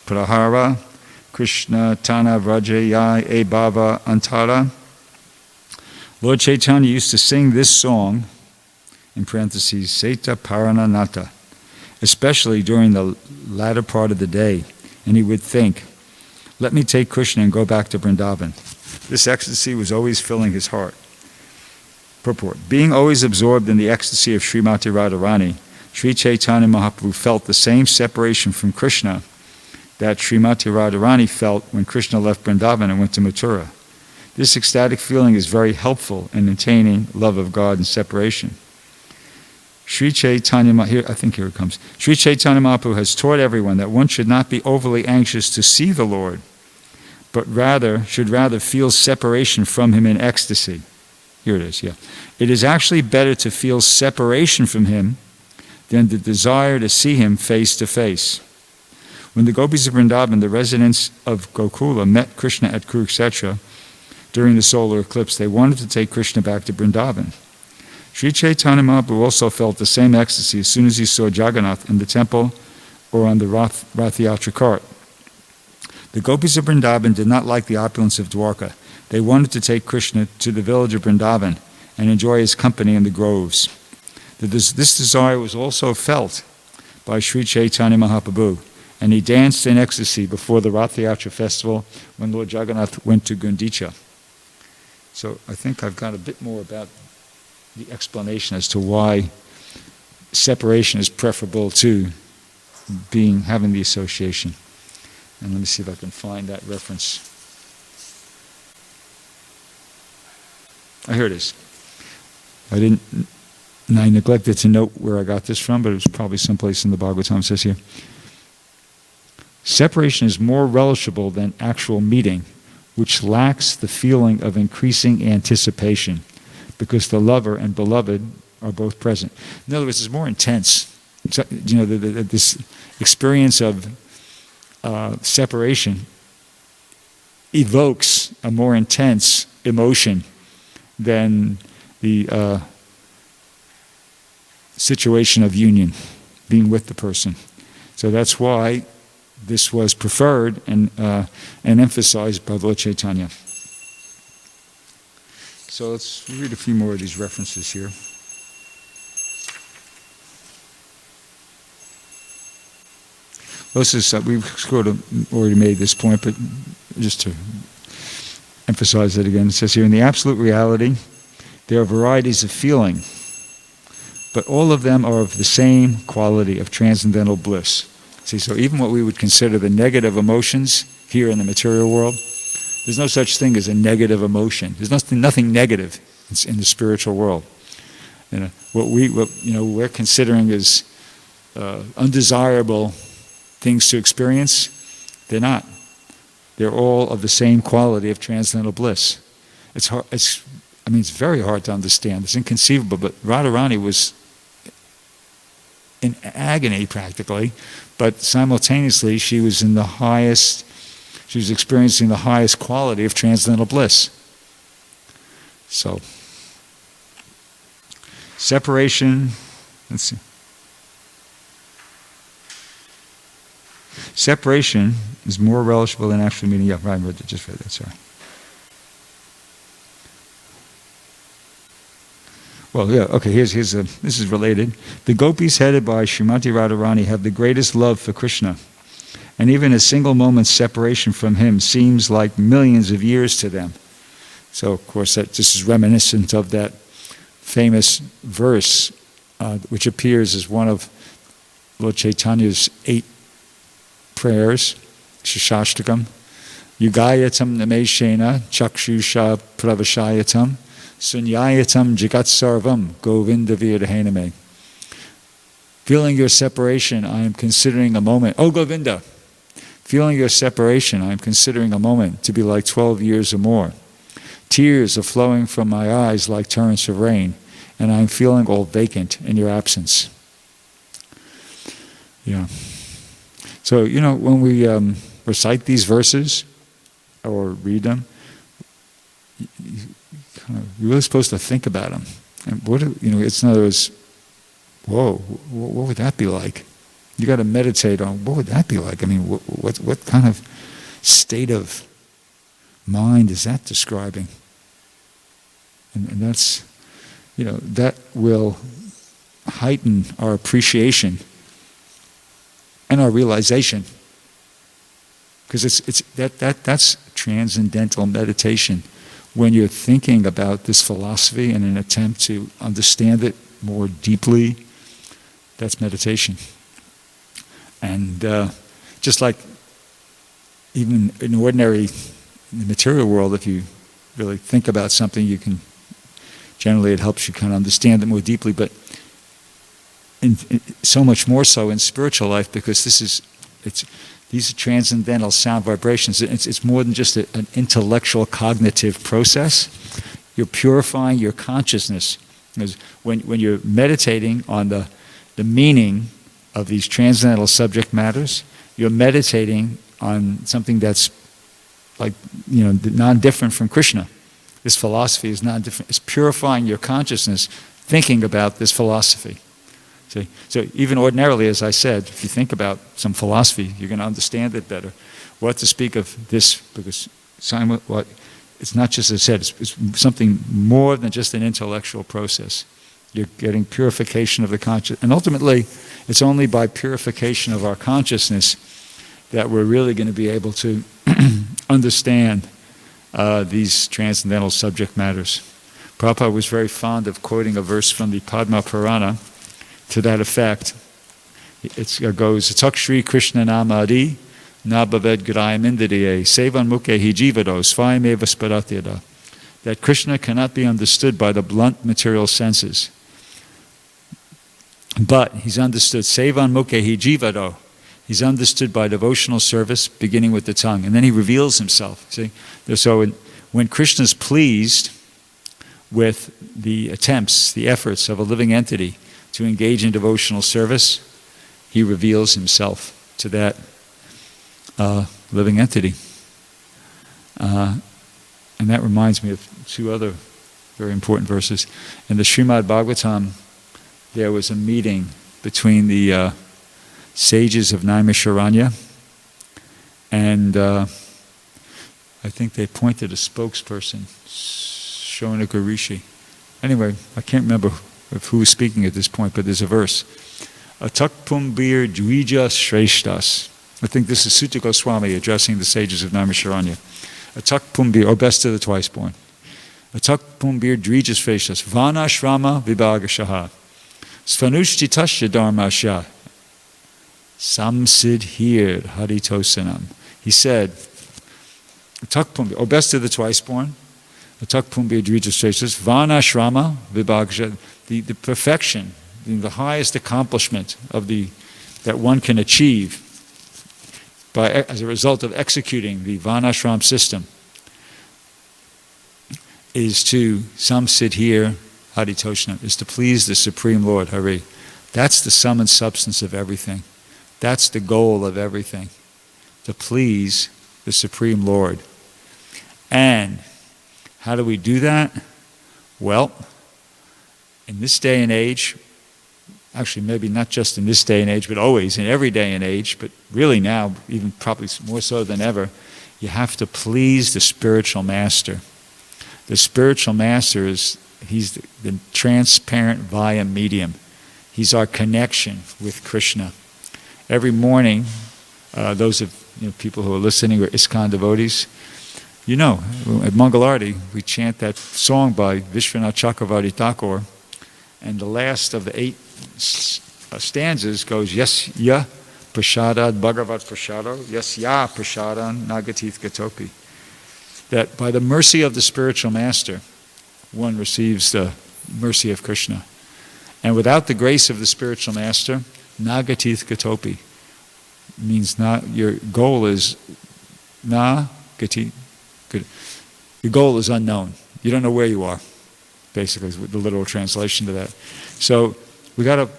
prahara Krishna tana vrajaya e bhava antara. Lord Caitanya used to sing this song, in parentheses, Seta Parananata, especially during the latter part of the day. And he would think, let me take Krishna and go back to Vrindavan. This ecstasy was always filling his heart. Purport. Being always absorbed in the ecstasy of Srimati Radharani, Sri Chaitanya Mahaprabhu felt the same separation from Krishna that Srimati Radharani felt when Krishna left Vrindavan and went to Mathura. This ecstatic feeling is very helpful in attaining love of God and separation. Sri Chaitanya, here it comes. Sri Chaitanya Mahaprabhu has taught everyone that one should not be overly anxious to see the Lord, but should rather feel separation from Him in ecstasy. Here it is, yeah. It is actually better to feel separation from Him than the desire to see Him face to face. When the gopis of Vrindavan, the residents of Gokula, met Krishna at Kurukshetra during the solar eclipse, they wanted to take Krishna back to Vrindavan. Sri Chaitanya Mahaprabhu also felt the same ecstasy as soon as he saw Jagannath in the temple or on the Rath Yatra cart. The gopis of Vrindavan did not like the opulence of Dwarka. They wanted to take Krishna to the village of Vrindavan and enjoy his company in the groves. This desire was also felt by Sri Chaitanya Mahaprabhu, and he danced in ecstasy before the Rath Yatra festival when Lord Jagannath went to Gundicha. So I think I've got a bit more about the explanation as to why separation is preferable to having the association. And let me see if I can find that reference. Here it is. I neglected to note where I got this from, but it was probably someplace in the Bhagavatam. It says here, separation is more relishable than actual meeting, which lacks the feeling of increasing anticipation, because the lover and beloved are both present. In other words, it's more intense. This experience of separation evokes a more intense emotion than the situation of union, being with the person. So that's why this was preferred and emphasized by Lord Chaitanya. So let's read a few more of these references here. This is, we've sort of already made this point, but just to emphasize it again, it says here, in the absolute reality, there are varieties of feeling, but all of them are of the same quality of transcendental bliss. See, so even what we would consider the negative emotions here in the material world, there's no such thing as a negative emotion. There's nothing negative in the spiritual world. What we're considering as undesirable things to experience, they're not. They're all of the same quality of transcendental bliss. It's very hard to understand. It's inconceivable. But Radharani was in agony practically, but simultaneously she was experiencing the highest quality of transcendental bliss. So, separation, let's see. Separation is more relishable than actual meeting. Yeah, right, I just read that, sorry. Well, yeah, okay, this is related. The gopis headed by Srimati Radharani have the greatest love for Krishna. And even a single moment's separation from him seems like millions of years to them. So, of course, this is reminiscent of that famous verse, which appears as one of Lord Chaitanya's 8 prayers, Shashtakam. Yugayatam nameshena chakshusha pravashayatam sunyayatam jagat sarvam govinda virhename. Feeling your separation, I am considering a moment. Oh, Govinda! Feeling your separation, I am considering a moment to be like 12 years or more. Tears are flowing from my eyes like torrents of rain, and I am feeling all vacant in your absence. Yeah. So, when we recite these verses or read them, you're really supposed to think about them. And it's in other words, whoa, what would that be like? You got to meditate on what would that be like. I mean, what kind of state of mind is that describing? And that's, that will heighten our appreciation and our realization, because that's transcendental meditation. When you're thinking about this philosophy in an attempt to understand it more deeply, that's meditation. And just like even in the material world, if you really think about something, generally it helps you kind of understand it more deeply, but so much more so in spiritual life, because these are transcendental sound vibrations. It's more than just an intellectual cognitive process. You're purifying your consciousness. Because when you're meditating on the meaning of these transcendental subject matters, you're meditating on something that's like, non-different from Krishna. This philosophy is non-different. It's purifying your consciousness, thinking about this philosophy. See? So even ordinarily, as I said, if you think about some philosophy, you're going to understand it better. What to speak of this, because it's not just, as I said, it's something more than just an intellectual process. You're getting purification of the conscious, and ultimately, it's only by purification of our consciousness that we're really going to be able to understand these transcendental subject matters. Prabhupada was very fond of quoting a verse from the Padma Purana to that effect. It goes, "Tak Shri Krishna Namadi Nabhaved Grayam Indriye Sevan Mukhe Hi Jivado Svayameva Sparatyada." That Krishna cannot be understood by the blunt material senses, but he's understood Sevan Mukhe Hi Jivado. He's understood by devotional service, beginning with the tongue, and then he reveals himself. See, so when Krishna's pleased with the attempts, the efforts of a living entity to engage in devotional service, he reveals himself to that living entity. And that reminds me of two other very important verses. In the Srimad Bhagavatam, there was a meeting between the sages of Naimisharanya, and I think they appointed a spokesperson, Shonaka Rishi. Anyway, I can't remember of who was speaking at this point, but there's a verse. Atak pumbir dvija shreshtas. I think this is Sutta Goswami addressing the sages of Naimisharanya. Atak pumbir, or best of the twice born. Atak pumbir dvija shreshtas. Vana shrama vibhagashaha. Svanushthitasya dharmasya. Samsidhir haritosanam. He said, Atak pumbir, or best of the twice born. Atak pumbir dvija shreshtas. Vana shrama vibhagashaha. The perfection, the highest accomplishment that one can achieve as a result of executing the Varnashram system is to samsidhir haritoshanam, is to please the Supreme Lord, Hari. That's the sum and substance of everything. That's the goal of everything, to please the Supreme Lord. And how do we do that? Well, in this day and age, actually maybe not just in this day and age, but always, in every day and age, but really now, even probably more so than ever, you have to please the spiritual master. The spiritual master he's the transparent via medium. He's our connection with Krishna. Every morning, those of people who are listening or ISKCON devotees, at Mangalarti, we chant that song by Vishwanath Chakravarti Thakur, and the last of the 8 stanzas goes, Yes ya prashadad bhagavat prashado, yes ya prasadan nagatith gatopi. That by the mercy of the spiritual master, one receives the mercy of Krishna. And without the grace of the spiritual master, nagatith gatopi, means not, your goal is nagati, your goal is unknown. You don't know where you are, basically, is the literal translation to that. So we got to,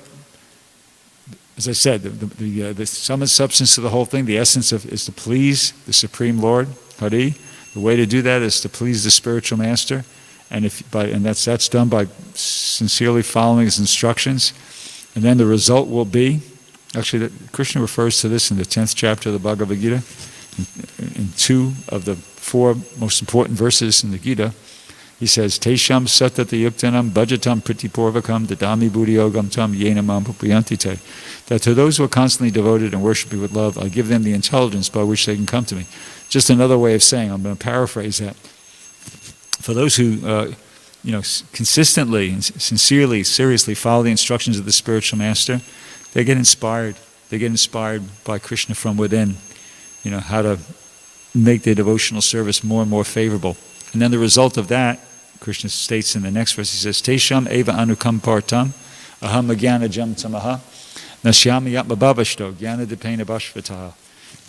as I said, the sum and substance of the whole thing, the essence of is to please the Supreme Lord, Hari. The way to do that is to please the spiritual master, and that's done by sincerely following his instructions. And then the result will be, actually, Krishna refers to this in the 10th chapter of the Bhagavad Gita, in 2 of the 4 most important verses in the Gita. He says, Tesham satata yuktanam bhajatam pritipurvakam dadami buddhiyogam tam yena mam pupayanti te. That to those who are constantly devoted and worship me with love, I give them the intelligence by which they can come to me. Just another way of saying, I'm going to paraphrase that. For those who consistently and sincerely, seriously follow the instructions of the spiritual master, they get inspired. They get inspired by Krishna from within, how to make their devotional service more and more favorable. And then the result of that, Krishna states in the next verse, he says, Tesham eva anukam partam, aham agyana jam tamaha, nasyami yatma babashto, gyana dipena bashvataha.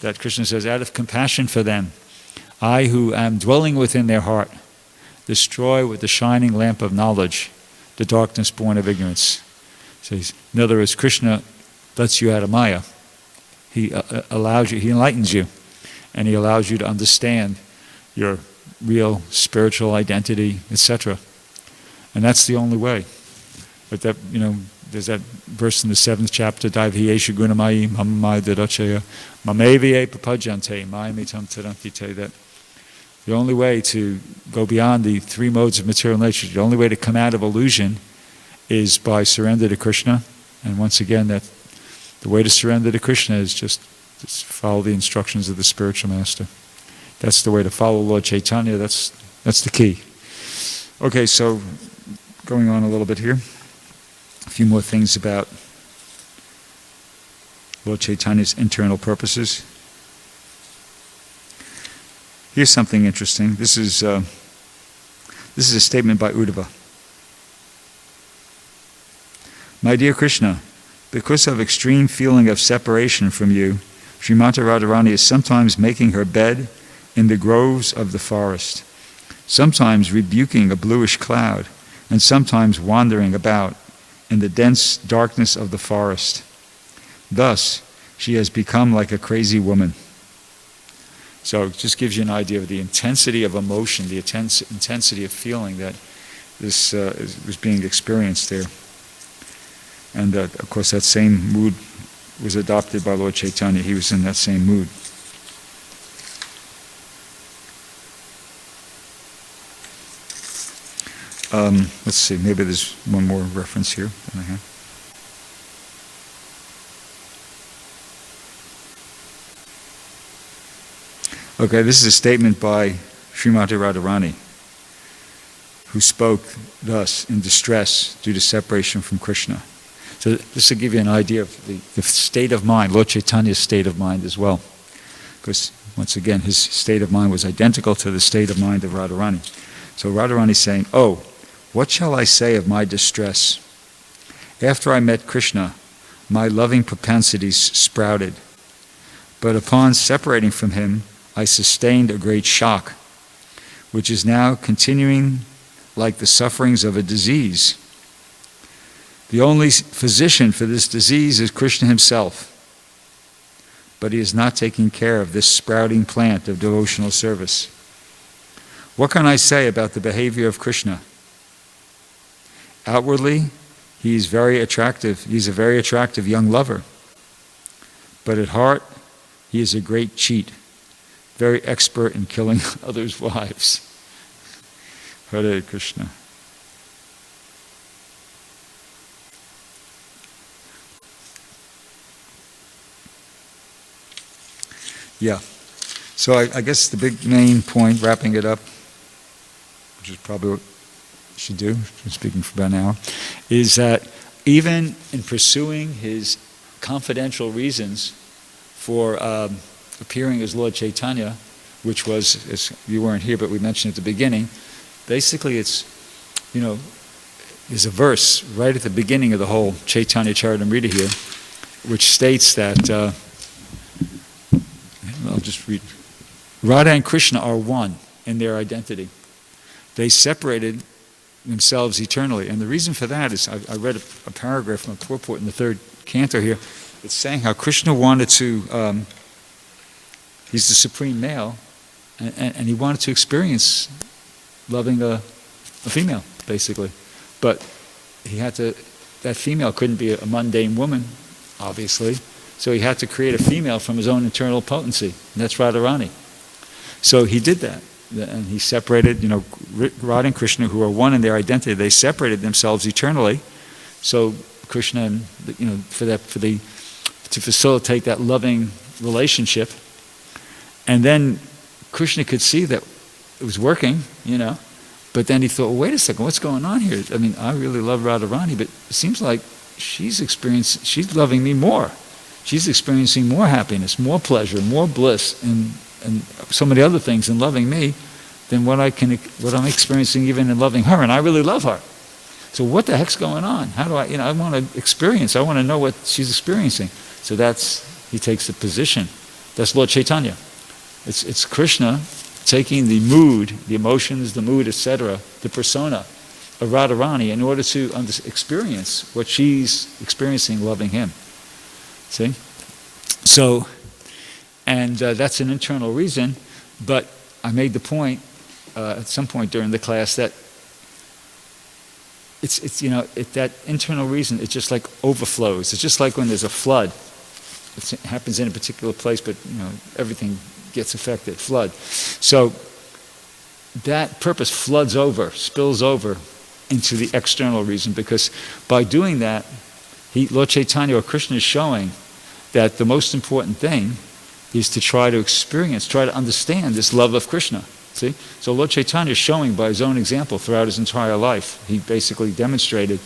That Krishna says, out of compassion for them, I who am dwelling within their heart, destroy with the shining lamp of knowledge the darkness born of ignorance. So in other words, Krishna lets you out of Maya. He allows you, he enlightens you, and he allows you to understand your real spiritual identity, etc. And that's the only way. But that, there's that verse in the 7th chapter, Daivhiyesha gunamayi mamamai dadachaya mameviye papajante mayamitam tarantite, that the only way to go beyond the 3 modes of material nature, the only way to come out of illusion is by surrender to Krishna. And once again, that the way to surrender to Krishna is just follow the instructions of the spiritual master. That's the way to follow Lord Caitanya. That's the key. Okay, so going on a little bit here. A few more things about Lord Chaitanya's internal purposes. Here's something interesting. This is a statement by Uddhava. My dear Krishna, because of extreme feeling of separation from you, Srimati Radharani is sometimes making her bed in the groves of the forest, sometimes rebuking a bluish cloud, and sometimes wandering about in the dense darkness of the forest. Thus, she has become like a crazy woman. So it just gives you an idea of the intensity of emotion, the intensity of feeling that this was being experienced there. And of course that same mood was adopted by Lord Chaitanya. He was in that same mood. Let's see, maybe there's one more reference here that I have. Okay, this is a statement by Srimati Radharani, who spoke thus in distress due to separation from Krishna. So this will give you an idea of the state of mind, Lord Chaitanya's state of mind as well. Because once again, his state of mind was identical to the state of mind of Radharani. So Radharani is saying, oh, what shall I say of my distress? After I met Krishna, my loving propensities sprouted. But upon separating from him, I sustained a great shock, which is now continuing like the sufferings of a disease. The only physician for this disease is Krishna himself, but he is not taking care of this sprouting plant of devotional service. What can I say about the behavior of Krishna? Outwardly, he's very attractive. He's a very attractive young lover. But at heart, he is a great cheat, very expert in killing others' wives. Hare Krishna. Yeah. So I guess the big main point, wrapping it up, which is probably what I should do, I'm speaking for about an hour, is that even in pursuing his confidential reasons for appearing as Lord Chaitanya, which was, you weren't here, but we mentioned at the beginning, basically it's, there's a verse right at the beginning of the whole Caitanya Charitamrita here, which states that, I'll just read, Radha and Krishna are one in their identity. They separated themselves eternally. And the reason for that is, I read a paragraph from a purport in the third canto here. It's saying how Krishna wanted to, he's the supreme male, and he wanted to experience loving a female, basically. But he had to, that female couldn't be a mundane woman, obviously. So he had to create a female from his own internal potency. And that's Radharani. So he did that. And he separated, Radha and Krishna, who are one in their identity, they separated themselves eternally. So Krishna, to facilitate that loving relationship. And then Krishna could see that it was working, But then he thought, well, wait a second, what's going on here? I mean, I really love Radharani, but it seems like she's loving me more. She's experiencing more happiness, more pleasure, more bliss, and so many other things in loving me than what I'm experiencing even in loving her, and I really love her. So what the heck's going on? How do I want to experience, I want to know what she's experiencing. So he takes the position. That's Lord Caitanya. It's Krishna taking the mood, the emotions, the mood, etc., the persona of Radharani in order to experience what she's experiencing loving him. See? So, and that's an internal reason, but I made the point at some point during the class that that internal reason, it just like overflows. It's just like when there's a flood. It happens in a particular place, but everything gets affected, flood. So that purpose floods over, spills over into the external reason, because by doing that, Lord Caitanya or Krishna is showing that the most important thing is to try to experience, try to understand this love of Krishna. See? So Lord Caitanya is showing by his own example throughout his entire life. He basically demonstrated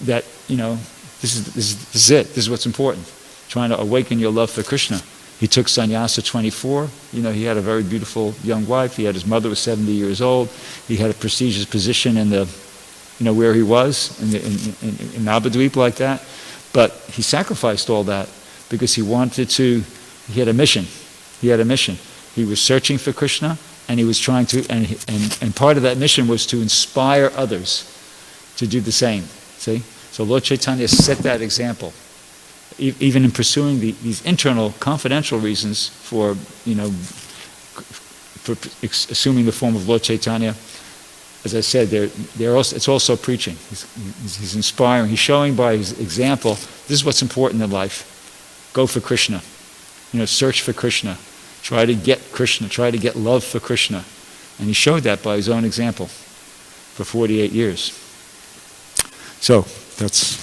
that, this is it. This is what's important. Trying to awaken your love for Krishna. He took sannyasa at 24. He had a very beautiful young wife. His mother was 70 years old. He had a prestigious position in the, where he was, in Navadvip like that. But he sacrificed all that because he had a mission. He had a mission. He was searching for Krishna, and he was trying to, and part of that mission was to inspire others to do the same. See? So Lord Caitanya set that example. Even in pursuing these internal, confidential reasons for assuming the form of Lord Caitanya, as I said, it's also preaching. He's inspiring. He's showing by his example, this is what's important in life. Go for Krishna. Search for Krishna. Try to get Krishna. Try to get love for Krishna. And he showed that by his own example for 48 years. So, that's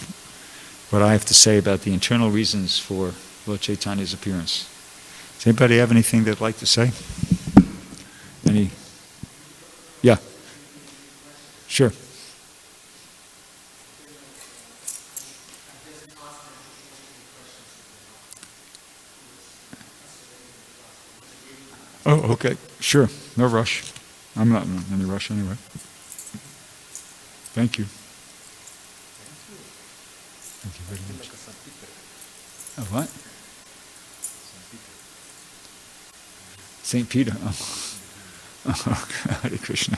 what I have to say about the internal reasons for Lord Chaitanya's appearance. Does anybody have anything they'd like to say? Yeah. Sure. Oh, okay. Sure. No rush. I'm not in any rush anyway. Thank you. Thank you very much. Oh, what? St. Peter. Oh, Hare Krishna.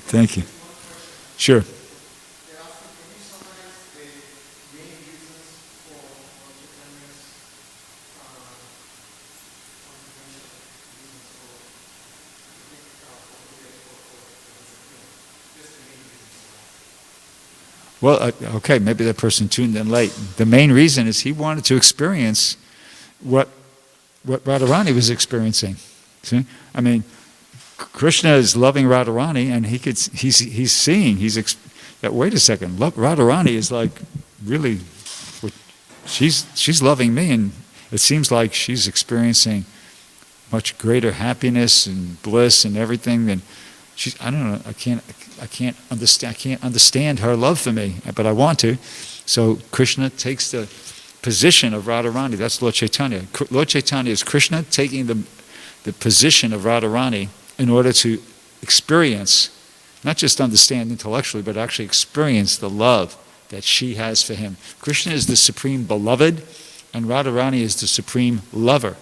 Thank you. Sure. Well, okay, maybe that person tuned in late. The main reason is he wanted to experience what Radharani was experiencing. See? I mean, Krishna is loving Radharani, and he's seeing, that, wait a second, Radharani is like, really, she's loving me, and it seems like she's experiencing much greater happiness and bliss and everything than I don't know, I can't understand her love for me, but I want to. So Krishna takes the position of Radharani. That's Lord Caitanya. Lord Caitanya is Krishna taking the position of Radharani in order to experience Not just understand intellectually, but actually experience the love that she has for him. Krishna is the supreme beloved, and Radharani is the supreme lover.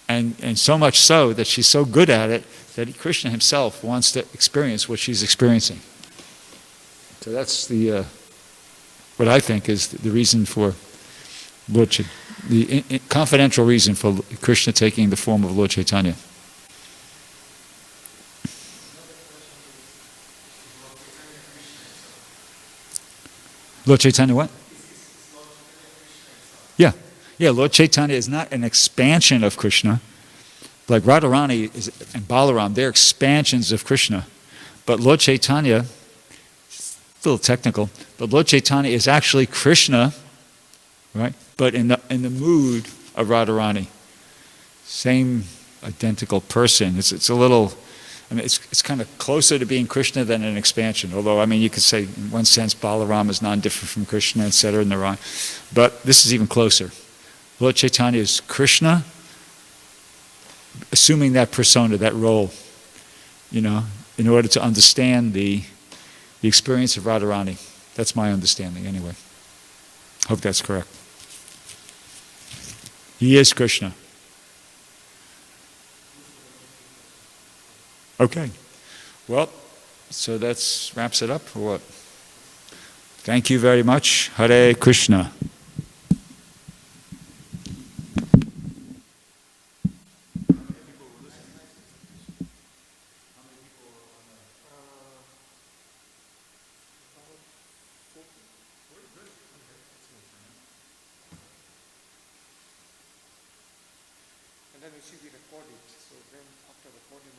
And so much so that she's so good at it that Krishna himself wants to experience what she's experiencing. So that's what I think is the reason for Lord the confidential reason for Krishna taking the form of Lord Chaitanya. Lord Chaitanya what? Yeah. Yeah, Lord Chaitanya is not an expansion of Krishna. Like Radharani and Balaram, they're expansions of Krishna. But Lord Chaitanya, it's a little technical, but Lord Chaitanya is actually Krishna, right? But in the mood of Radharani. Same identical person. It's a little, I mean, it's kind of closer to being Krishna than an expansion. Although, I mean, you could say in one sense Balaram is non-different from Krishna, etc. in the Rhine. But this is even closer. Lord Chaitanya is Krishna, assuming that persona, that role, in order to understand the experience of Radharani. That's my understanding, anyway. Hope that's correct. He is Krishna. Okay. Well, so that wraps it up, or what? Thank you very much. Hare Krishna. And then we see the recording. So then after recording